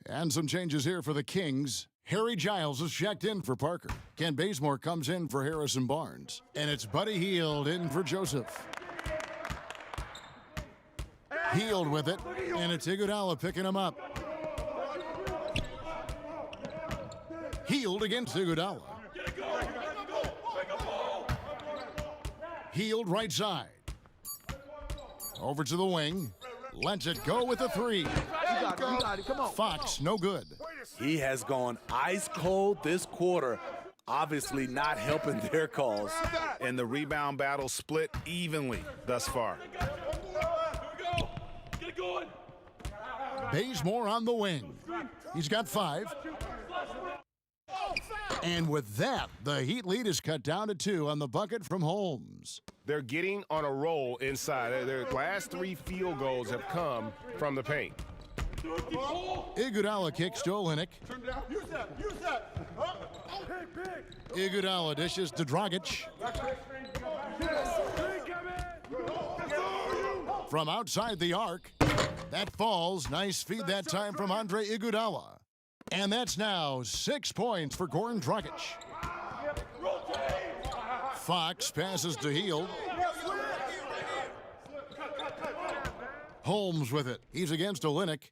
And some changes here for the Kings. Harry Giles is checked in for Parker. Ken Bazemore comes in for Harrison Barnes. And it's Buddy Hield in for Joseph. Hield with it, and it's Iguodala picking him up. Hield against Iguodala. Hield right side. Over to the wing. Lets it go with a 3. You got it. Come on. Fox, no good. He has gone ice cold this quarter, obviously not helping their cause. And the rebound battle split evenly thus far. Bazemore on the wing. He's got 5. And with that, the Heat lead is cut down to 2 on the bucket from Holmes. They're getting on a roll inside. Their last 3 field goals have come from the paint. Iguodala kicks to Olynyk. Use that. Iguodala dishes to Dragic. From outside the arc. That falls. Nice feed that time from Andre Iguodala. And that's now 6 points for Goran Dragic. Fox passes to Hield. Holmes with it. He's against Olynyk.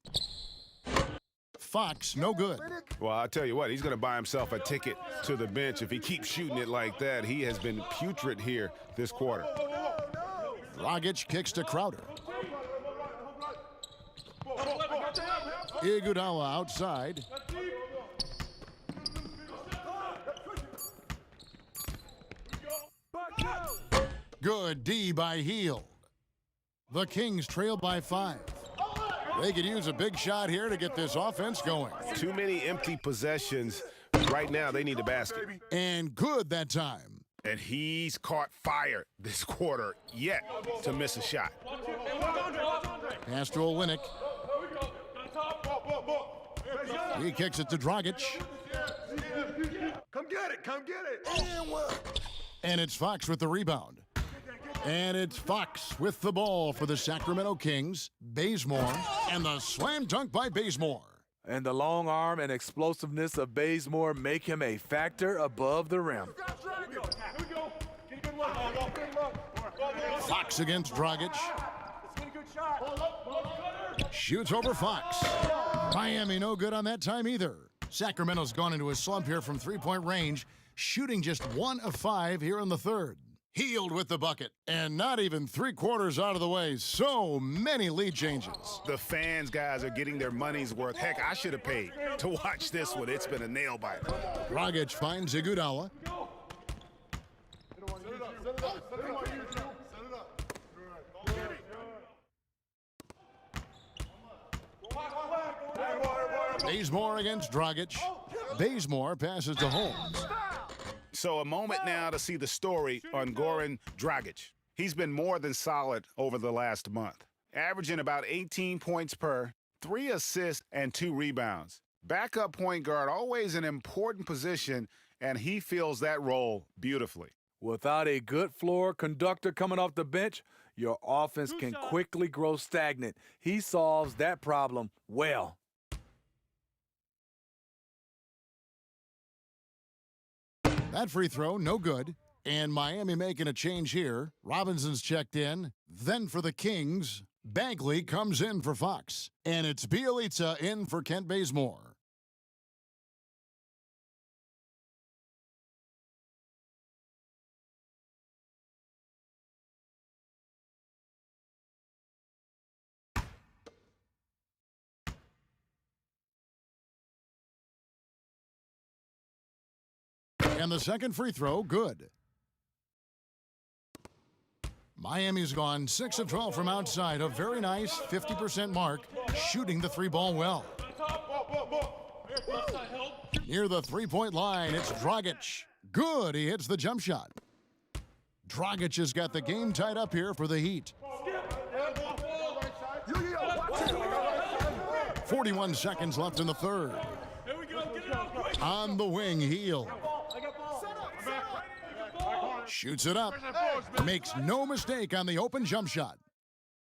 Fox, no good. Well, I'll tell you what, he's going to buy himself a ticket to the bench if he keeps shooting it like that. He has been putrid here this quarter. Dragic kicks to Crowder. Iguodala outside. Good D by Hield. The Kings trail by 5. They could use a big shot here to get this offense going. Too many empty possessions. Right now, they need a basket. And good that time. And he's caught fire this quarter yet to miss a shot. Pass to Olynyk. He kicks it to Dragic. Come get it. And it's Fox with the rebound. And it's Fox with the ball for the Sacramento Kings. Bazemore, and the slam dunk by Bazemore. And the long arm and explosiveness of Bazemore make him a factor above the rim. Fox against Dragic. Shoots over Fox. Miami no good on that time either. Sacramento's gone into a slump here from three-point range, shooting just 1 of 5 here in the third. Healed with the bucket, and not even 3/4 out of the way. So many lead changes. The fans, guys, are getting their money's worth. Heck, I should have paid to watch this one. It's been a nail-biter. Dragic finds Iguodala. Bazemore against Dragic. Bazemore passes to Holmes. So a moment now to see the story on Goran Dragic. He's been more than solid over the last month, averaging about 18 points per, 3 assists, and 2 rebounds. Backup point guard, always an important position, and he fills that role beautifully. Without a good floor conductor coming off the bench, your offense can quickly grow stagnant. He solves that problem well. That free throw, no good. And Miami making a change here. Robinson's checked in. Then for the Kings, Bagley comes in for Fox. And it's Bielitsa in for Kent Bazemore. And the second free throw, good. Miami's gone 6 of 12 from outside, a very nice 50% mark, shooting the 3-ball well. Near the 3-point line, it's Dragic. Good, he hits the jump shot. Dragic has got the game tied up here for the Heat. 41 seconds left in the third. On the wing, Heel. Shoots it up. Makes no mistake on the open jump shot.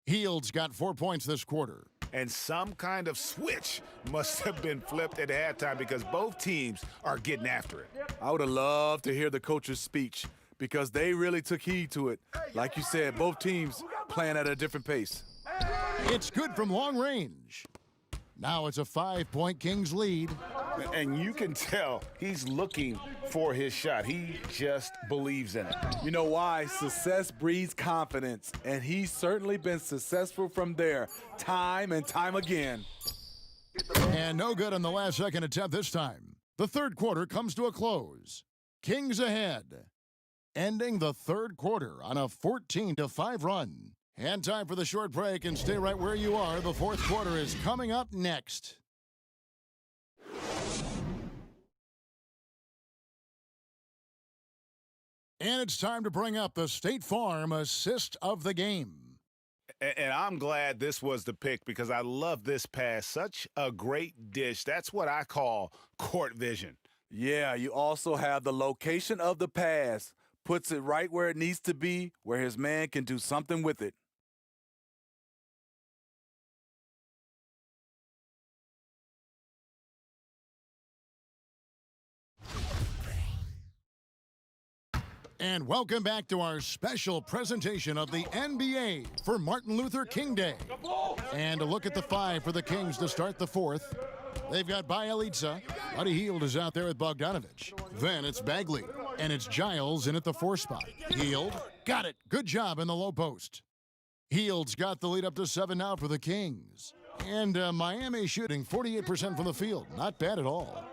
Hield's got 4 points this quarter. And some kind of switch must have been flipped at halftime because both teams are getting after it. I would have loved to hear the coach's speech because they really took heed to it. Like you said, both teams playing at a different pace. It's good from long range. Now it's a 5-point Kings lead. And you can tell he's looking for his shot. He just believes in it. You know why? Success breeds confidence, and he's certainly been successful from there, time and time again. And no good on the last second attempt this time. The third quarter comes to a close. Kings ahead, ending the third quarter on a 14-5 run. And time for the short break, and stay right where you are. The fourth quarter is coming up next. And it's time to bring up the State Farm assist of the game. And I'm glad this was the pick because I love this pass. Such a great dish. That's what I call court vision. Yeah, you also have the location of the pass. Puts it right where it needs to be, where his man can do something with it. And welcome back to our special presentation of the NBA for Martin Luther King Day. And a look at the 5 for the Kings to start the fourth. They've got Bielitsa. Buddy Hield is out there with Bogdanovich. Then it's Bagley. And it's Giles in at the 4 spot. Hield, got it. Good job in the low post. Hield's got the lead up to 7 now for the Kings. And Miami shooting 48% from the field. Not bad at all.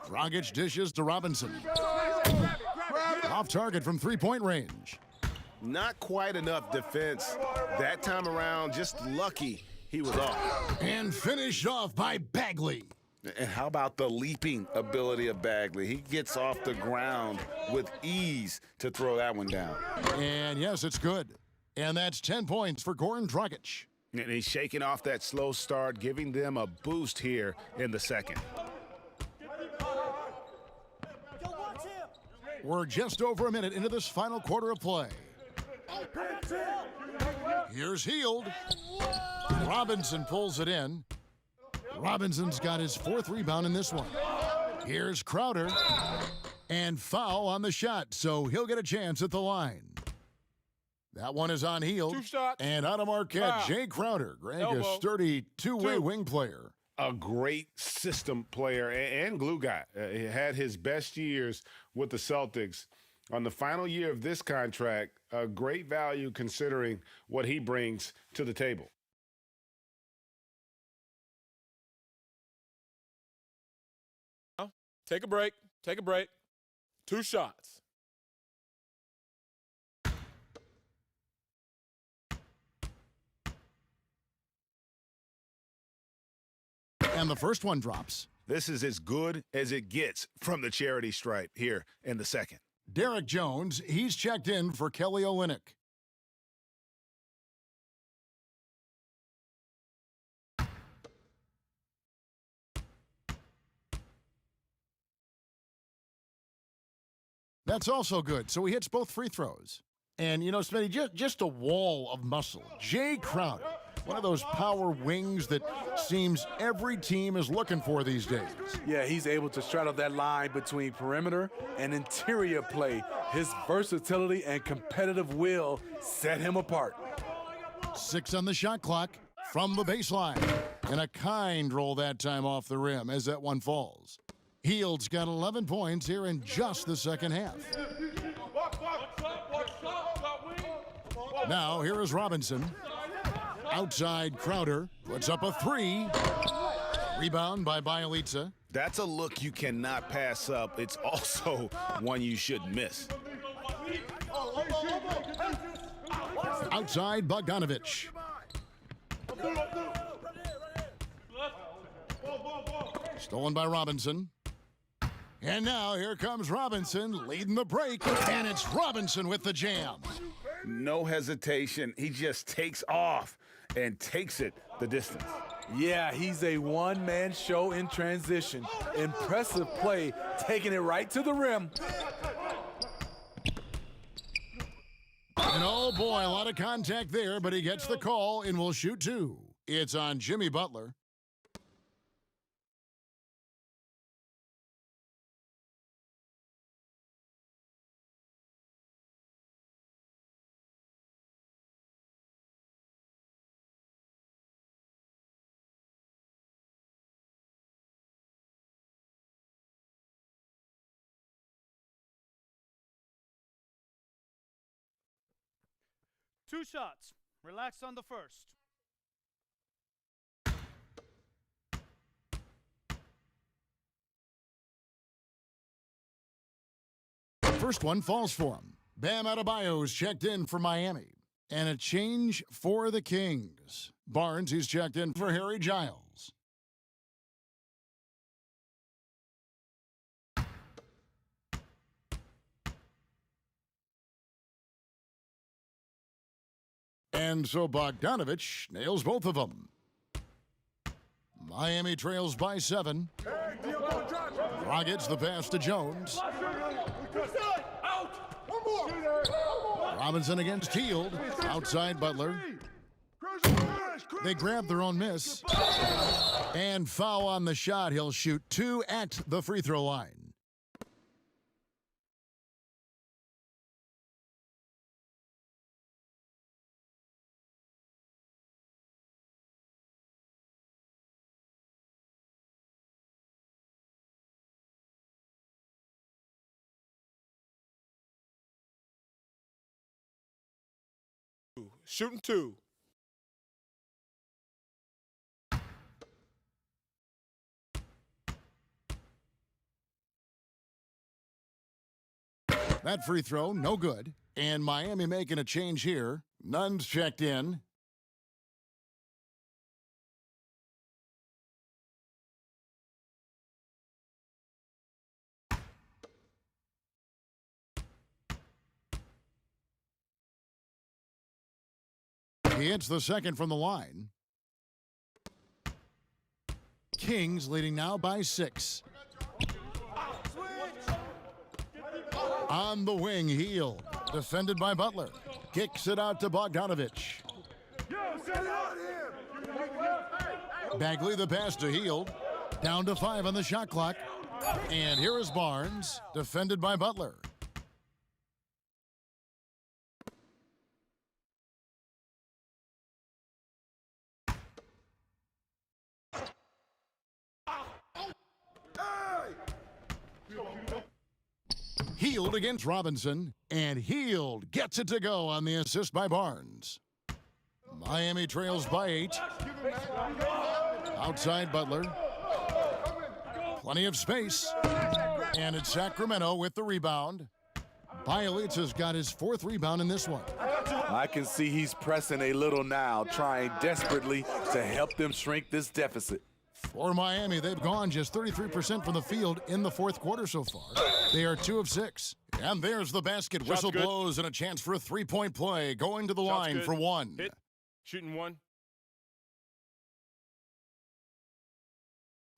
Dragic dishes to Robinson. Off target from 3-point range. Not quite enough defense. That time around, just lucky he was off. And finished off by Bagley. And how about the leaping ability of Bagley? He gets off the ground with ease to throw that one down. And yes, it's good. And that's 10 points for Goran Dragic. And he's shaking off that slow start, giving them a boost here in the second. We're just over a minute into this final quarter of play. Here's Hield. Robinson pulls it in. Robinson's got his 4th rebound in this one. Here's Crowder. And foul on the shot, so he'll get a chance at the line. That one is on Heald. 2 shots. And out of Marquette, Foul. Jay Crowder. Greg, a Elbow. sturdy two-way 2. wing player. A great system player and glue guy. He had his best years with the Celtics. On the final year of this contract, a great value considering what he brings to the table. Take a break. Take a break. 2 shots. And the first one drops. This is as good as it gets from the charity stripe here in the second. Derek Jones, he's checked in for Kelly Olynyk. That's also good. So he hits both free throws. And, you know, Smitty, just a wall of muscle. Jay Crowder, one of those power wings that seems every team is looking for these days. Yeah, he's able to straddle that line between perimeter and interior play. His versatility and competitive will set him apart. 6 on the shot clock from the baseline. And a kind roll that time off the rim as that one falls. Heald's got 11 points here in just the second half. Now, here is Robinson. Outside Crowder puts up a 3. Rebound by Bielitsa. That's a look you cannot pass up. It's also one you shouldn't miss. Outside Bogdanovich. Stolen by Robinson. And now here comes Robinson leading the break, and it's Robinson with the jam. No hesitation. He just takes off and takes it the distance. Yeah, he's a one-man show in transition. Impressive play, taking it right to the rim. And oh boy, a lot of contact there, but he gets the call and will shoot 2. It's on Jimmy Butler. Two shots. Relax on the first. First one falls for him. Bam Adebayo's checked in for Miami. And a change for the Kings. Barnes, he's checked in for Harry Giles. And so Bogdanovich nails both of them. Miami trails by 7. Rockets the pass to Jones. Robinson against Heald. Outside Butler. They grab their own miss. And foul on the shot. He'll shoot 2 at the free throw line. Shooting 2. That free throw, no good. And Miami making a change here. Nunn's checked in. He hits the second from the line. Kings leading now by 6. On the wing, Heald. Defended by Butler. Kicks it out to Bogdanovich. Bagley the pass to Heald. Down to 5 on the shot clock. And here is Barnes. Defended by Butler. Healed against Robinson, and Healed gets it to go on the assist by Barnes. Miami trails by 8. Outside Butler. Plenty of space. And it's Sacramento with the rebound. Bielitsa's got his 4th rebound in this one. I can see he's pressing a little now, trying desperately to help them shrink this deficit. For Miami, they've gone just 33% from the field in the 4th quarter so far. They are 2 of 6. And there's the basket. Whistle blows and a chance for a 3-point play. Going to the line for 1. Hit. Shooting 1.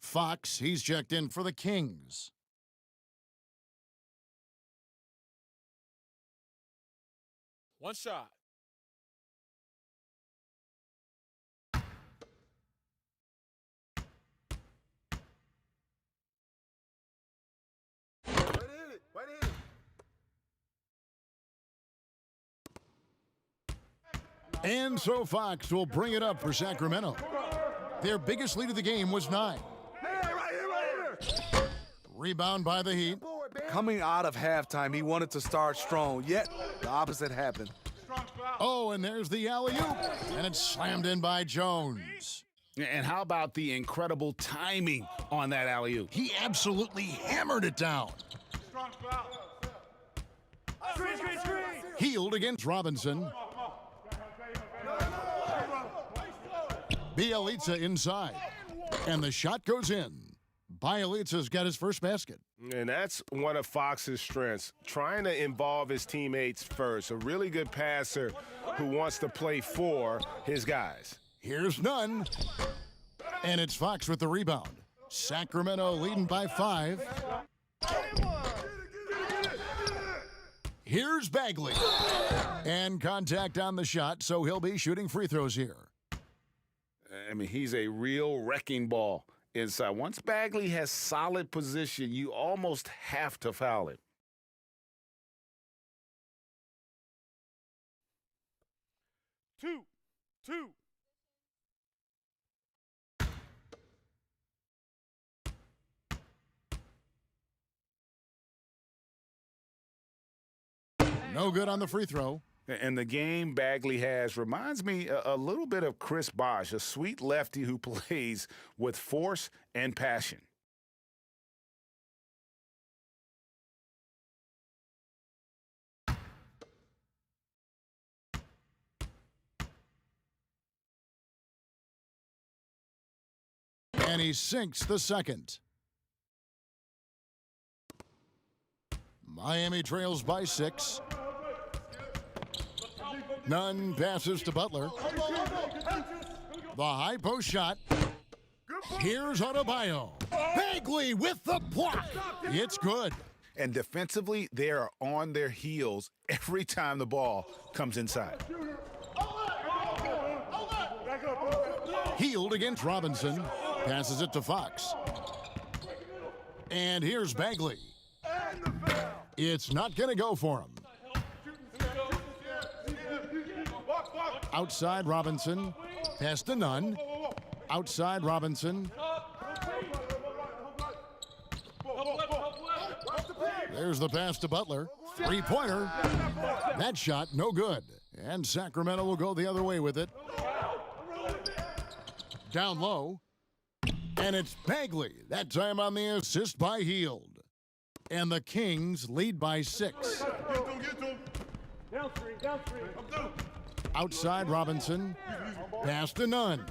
Fox, he's checked in for the Kings. One shot. And so Fox will bring it up for Sacramento. Their biggest lead of the game was 9. Rebound by the Heat. Coming out of halftime, he wanted to start strong, yet the opposite happened. Oh, and there's the alley-oop. And it's slammed in by Jones. And how about the incredible timing on that alley-oop? He absolutely hammered it down. Healed against Robinson. Bielitsa inside. And the shot goes in. Bielitsa's got his first basket. And that's one of Fox's strengths, trying to involve his teammates first. A really good passer who wants to play for his guys. Here's none. And it's Fox with the rebound. Sacramento leading by 5. Here's Bagley. And contact on the shot, so he'll be shooting free throws here. I mean, he's a real wrecking ball inside. Once Bagley has solid position, you almost have to foul him. Two. No good on the free throw. And the game Bagley has reminds me a little bit of Chris Bosh, a sweet lefty who plays with force and passion. And he sinks the second. Miami trails by 6. Nunn passes to Butler. The high post shot. Here's Adebayo. Bagley with the block. It's good. And defensively, they are on their heels every time the ball comes inside. Healed against Robinson. Passes it to Fox. And here's Bagley. It's not going to go for him. Outside Robinson. Pass to Nunn. Outside Robinson. There's the pass to Butler. 3-pointer. That shot, no good. And Sacramento will go the other way with it. Down low. And it's Bagley. That time on the assist by Heald. And the Kings lead by 6. Outside Robinson. Pass to Nunn.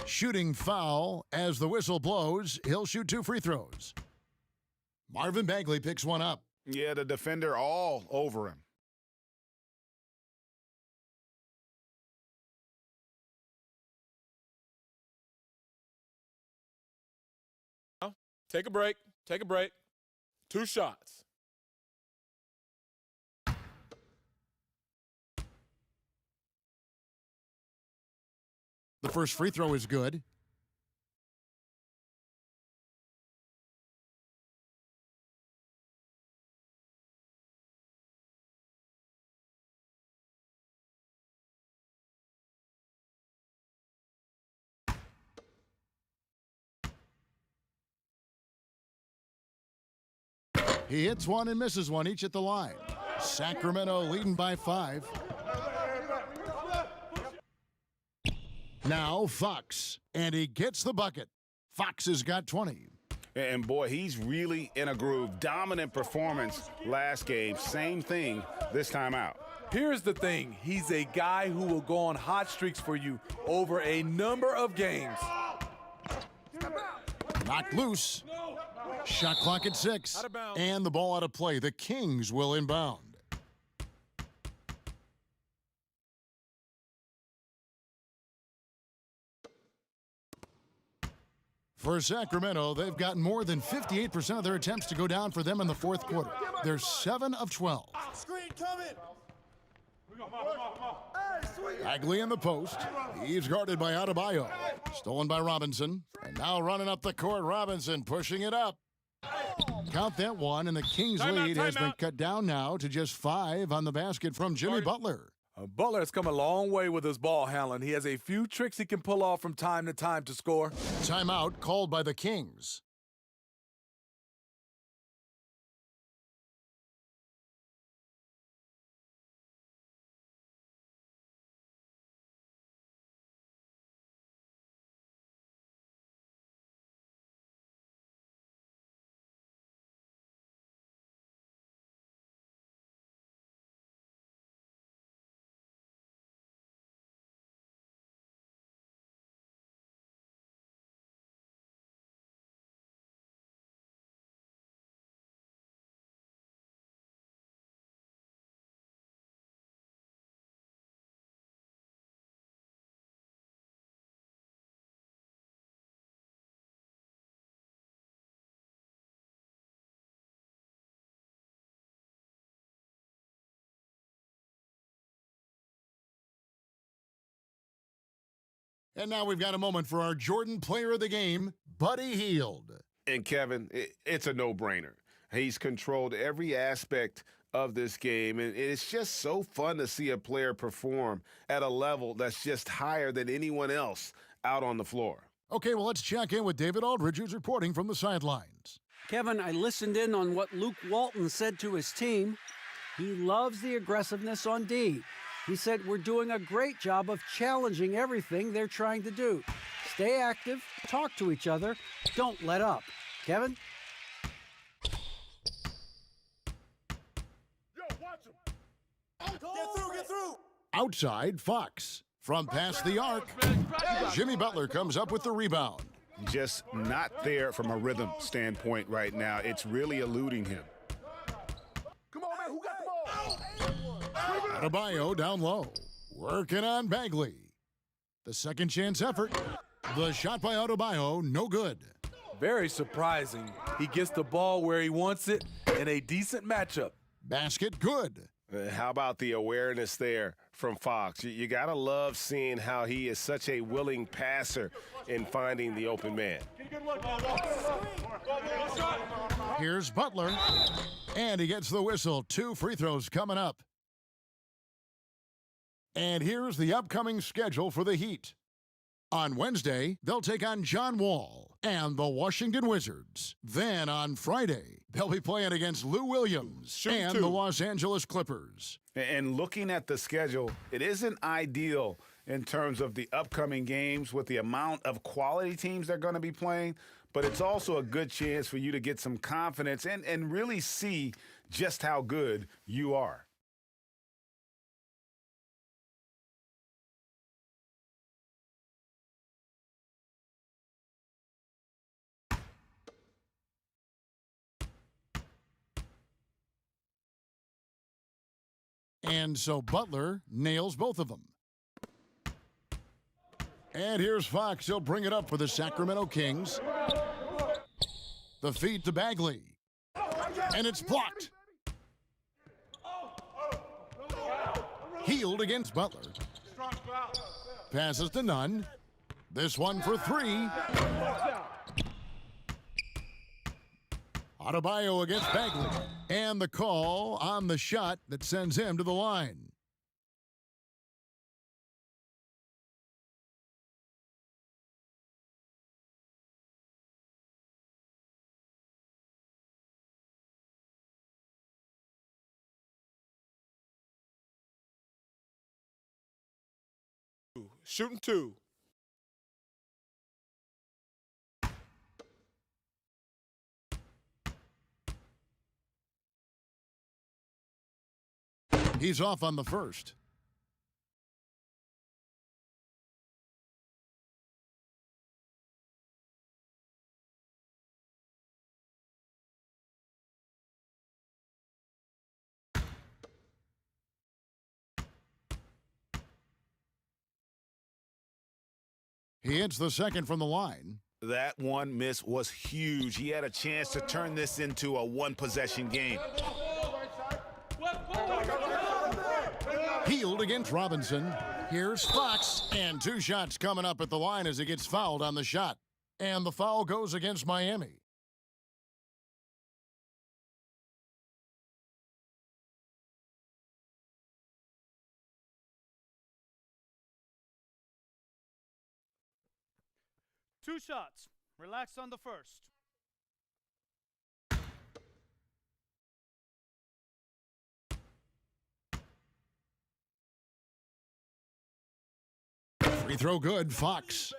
Shooting foul as the whistle blows. He'll shoot 2 free throws. Marvin Bagley picks one up. Yeah, the defender all over him. Take a break. Take a break. 2 shots. The first free throw is good. He hits one and misses one, each at the line. Sacramento leading by 5. Now Fox, and he gets the bucket. Fox has got 20. And boy, he's really in a groove. Dominant performance last game. Same thing this time out. Here's the thing. He's a guy who will go on hot streaks for you over a number of games. Knocked loose. Shot clock at 6. And the ball out of play. The Kings will inbound. For Sacramento, they've gotten more than 58% of their attempts to go down for them in the fourth quarter. They're 7 of 12. Screen coming. Bagley in the post. He's guarded by Adebayo. Stolen by Robinson. And now running up the court, Robinson pushing it up. Count that one, and the Kings' lead has been cut down now to just 5 on the basket from Jimmy Butler. Butler has come a long way with his ball handling. He has a few tricks he can pull off from time to time to score. Timeout called by the Kings. And now we've got a moment for our Jordan Player of the Game, Buddy Hield. And Kevin, it's a no-brainer. He's controlled every aspect of this game, and it's just so fun to see a player perform at a level that's just higher than anyone else out on the floor. Okay, well, let's check in with David Aldridge, who's reporting from the sidelines. Kevin, I listened in on what Luke Walton said to his team. He loves the aggressiveness on D. He said, we're doing a great job of challenging everything they're trying to do. Stay active, talk to each other, don't let up. Kevin? Yo, watch him. Get through. Outside, Fox. From past the arc, Jimmy Butler comes up with the rebound. Just not there from a rhythm standpoint right now. It's really eluding him. Come on, man. Who got the ball? Adebayo down low. Working on Bagley. The second chance effort. The shot by Adebayo, no good. Very surprising. He gets the ball where he wants it in a decent matchup. Basket good. How about the awareness there from Fox? You got to love seeing how he is such a willing passer in finding the open man. Here's Butler. And he gets the whistle. 2 free throws coming up. And here's the upcoming schedule for the Heat. On Wednesday, they'll take on John Wall and the Washington Wizards. Then on Friday, they'll be playing against Lou Williams and the Los Angeles Clippers. And looking at the schedule, it isn't ideal in terms of the upcoming games with the amount of quality teams they're going to be playing, but it's also a good chance for you to get some confidence and really see just how good you are. And so Butler nails both of them. And here's Fox. He'll bring it up for the Sacramento Kings. The feed to Bagley. And it's blocked. Hield against Butler. Passes to Nunn. This one for 3. Adebayo against Bagley. And the call on the shot that sends him to the line. shooting 2. He's off on the first. He hits the second from the line. That one miss was huge. He had a chance to turn this into a one-possession game. Healed against Robinson. Here's Fox. And 2 shots coming up at the line as he gets fouled on the shot. And the foul goes against Miami. Two shots. Relax on the first. Free throw good, Fox.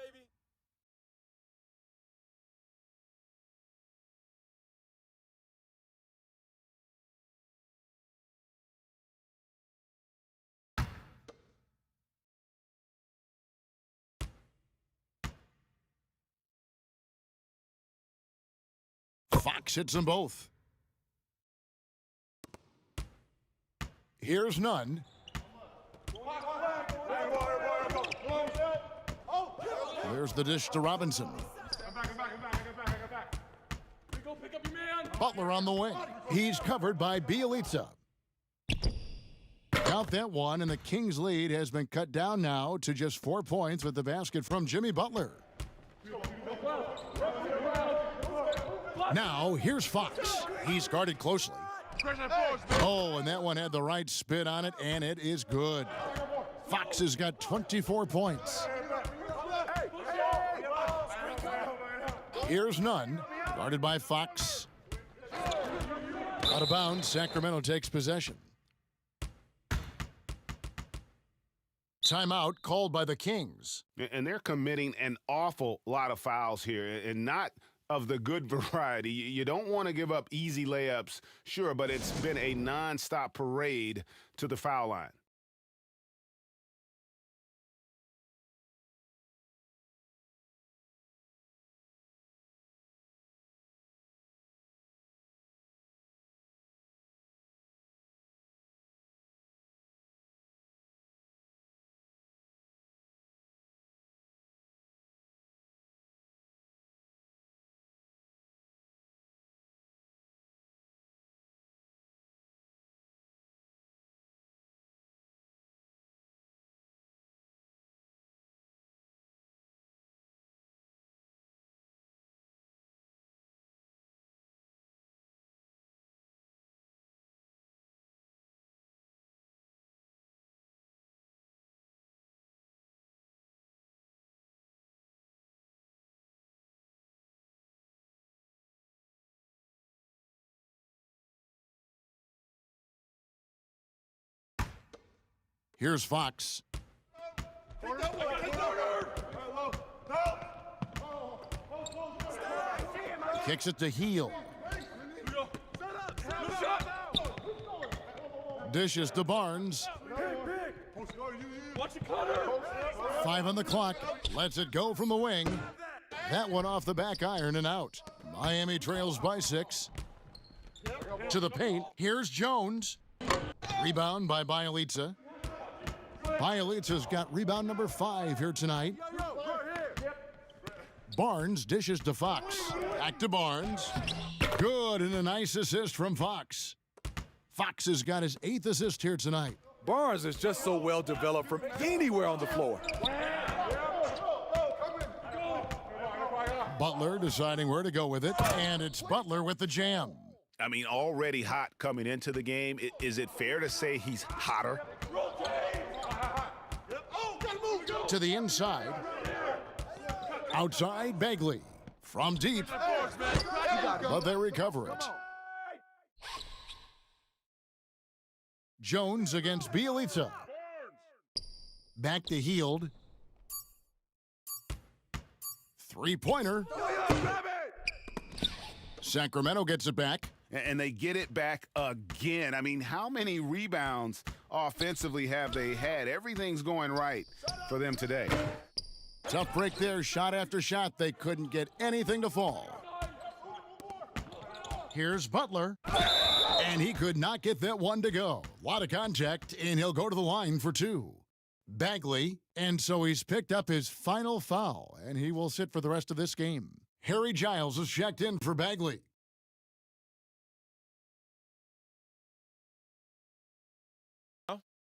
Fox hits them both. Here's none. There's the dish to Robinson. Butler on the wing. He's covered by Bielitsa. Count that one, and the Kings' lead has been cut down now to just 4 points with the basket from Jimmy Butler. Now, here's Fox. He's guarded closely. Oh, and that one had the right spin on it, and it is good. Fox has got 24 points. Here's none. Guarded by Fox. Out of bounds, Sacramento takes possession. Timeout called by the Kings. And they're committing an awful lot of fouls here, and not of the good variety. You don't want to give up easy layups, sure, but it's been a nonstop parade to the foul line. Here's Fox. Kicks it to Heel. Dishes to Barnes. 5 on the clock. Lets it go from the wing. That one off the back iron and out. Miami trails by 6. To the paint. Here's Jones. Rebound by Bielitsa. Bielitsa's got rebound number 5 here tonight. Barnes dishes to Fox. Back to Barnes. Good, and a nice assist from Fox. Fox has got his 8th assist here tonight. Barnes is just so well developed from anywhere on the floor. Butler deciding where to go with it, and it's Butler with the jam. I mean, already hot coming into the game. Is it fair to say he's hotter? To the inside. Outside, Bagley. From deep. But they recover it. Jones against Bielitsa. Back to Healed. Three-pointer. Sacramento gets it back. And they get it back again. I mean, how many rebounds offensively have they had? Everything's going right for them today. Tough break there, shot after shot. They couldn't get anything to fall. Here's Butler. And he could not get that one to go. A lot of contact, and he'll go to the line for two. Bagley, and so he's picked up his final foul, and he will sit for the rest of this game. Harry Giles is checked in for Bagley.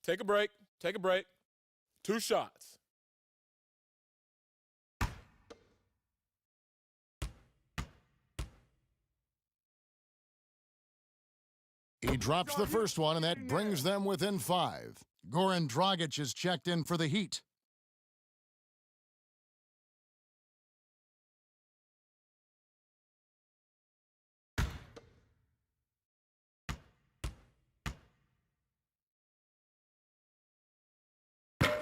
Take a break. Take a break. 2 shots. He drops the first one, and that brings them within 5. Goran Dragic is checked in for the Heat.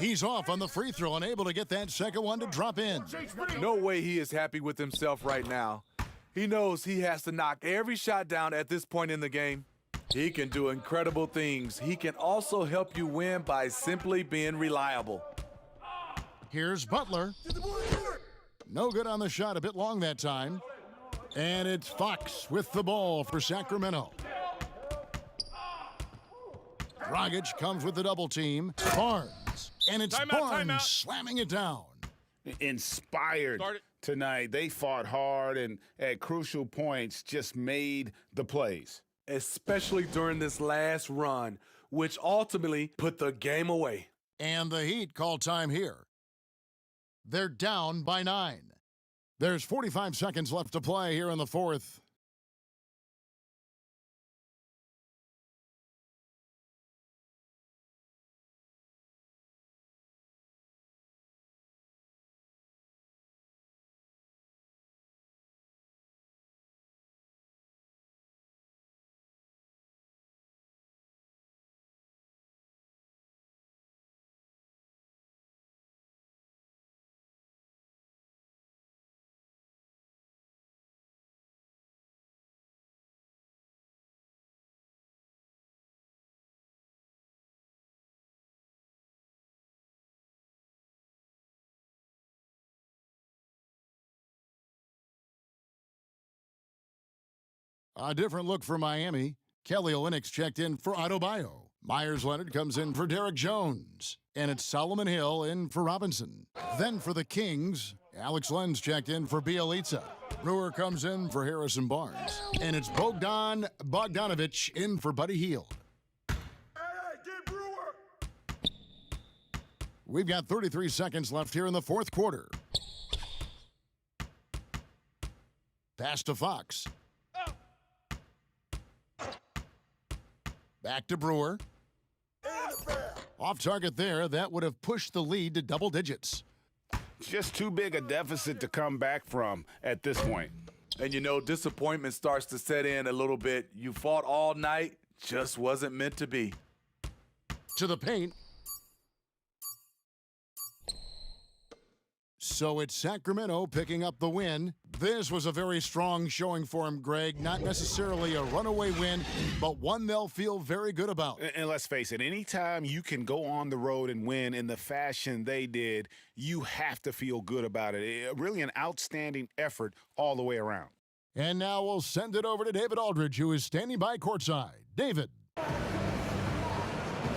He's off on the free throw, unable to get that second one to drop in. No way he is happy with himself right now. He knows he has to knock every shot down at this point in the game. He can do incredible things. He can also help you win by simply being reliable. Here's Butler. No good on the shot, a bit long that time. And it's Fox with the ball for Sacramento. Dragic comes with the double team. Barnes. And it's Barnes slamming it down. Inspired tonight. They fought hard and at crucial points just made the plays. Especially during this last run, which ultimately put the game away. And the Heat call time here. They're down by 9. There's 45 seconds left to play here in the fourth. A different look for Miami. Kelly Olynyk checked in for Adebayo. Myers Leonard comes in for Derek Jones. And it's Solomon Hill in for Robinson. Then for the Kings, Alex Lenz checked in for Bielitsa. Brewer comes in for Harrison Barnes. And it's Bogdan Bogdanovic in for Buddy Hield. We've got 33 seconds left here in the fourth quarter. Pass to Fox. Back to Brewer. Off target there. That would have pushed the lead to double digits. Just too big a deficit to come back from at this point. And you know, disappointment starts to set in a little bit. You fought all night, just wasn't meant to be. To the paint. So it's Sacramento picking up the win. This was a very strong showing for him, Greg. Not necessarily a runaway win, but one they'll feel very good about. And let's face it, anytime you can go on the road and win in the fashion they did, you have to feel good about it. Really an outstanding effort all the way around. And now we'll send it over to David Aldridge, who is standing by courtside. David.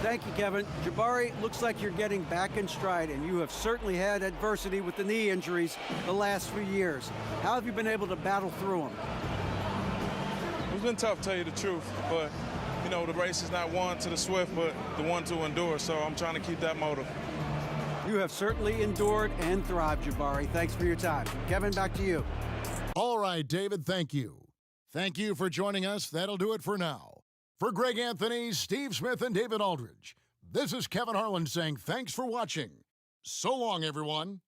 Thank you, Kevin. Jabari, looks like you're getting back in stride, and you have certainly had adversity with the knee injuries the last few years. How have you been able to battle through them? It's been tough, to tell you the truth, but, you know, the race is not won to the swift, but the one to endure, so I'm trying to keep that motive. You have certainly endured and thrived, Jabari. Thanks for your time. Kevin, back to you. All right, David, thank you. Thank you for joining us. That'll do it for now. For Greg Anthony, Steve Smith, and David Aldridge, this is Kevin Harlan saying thanks for watching. So long, everyone.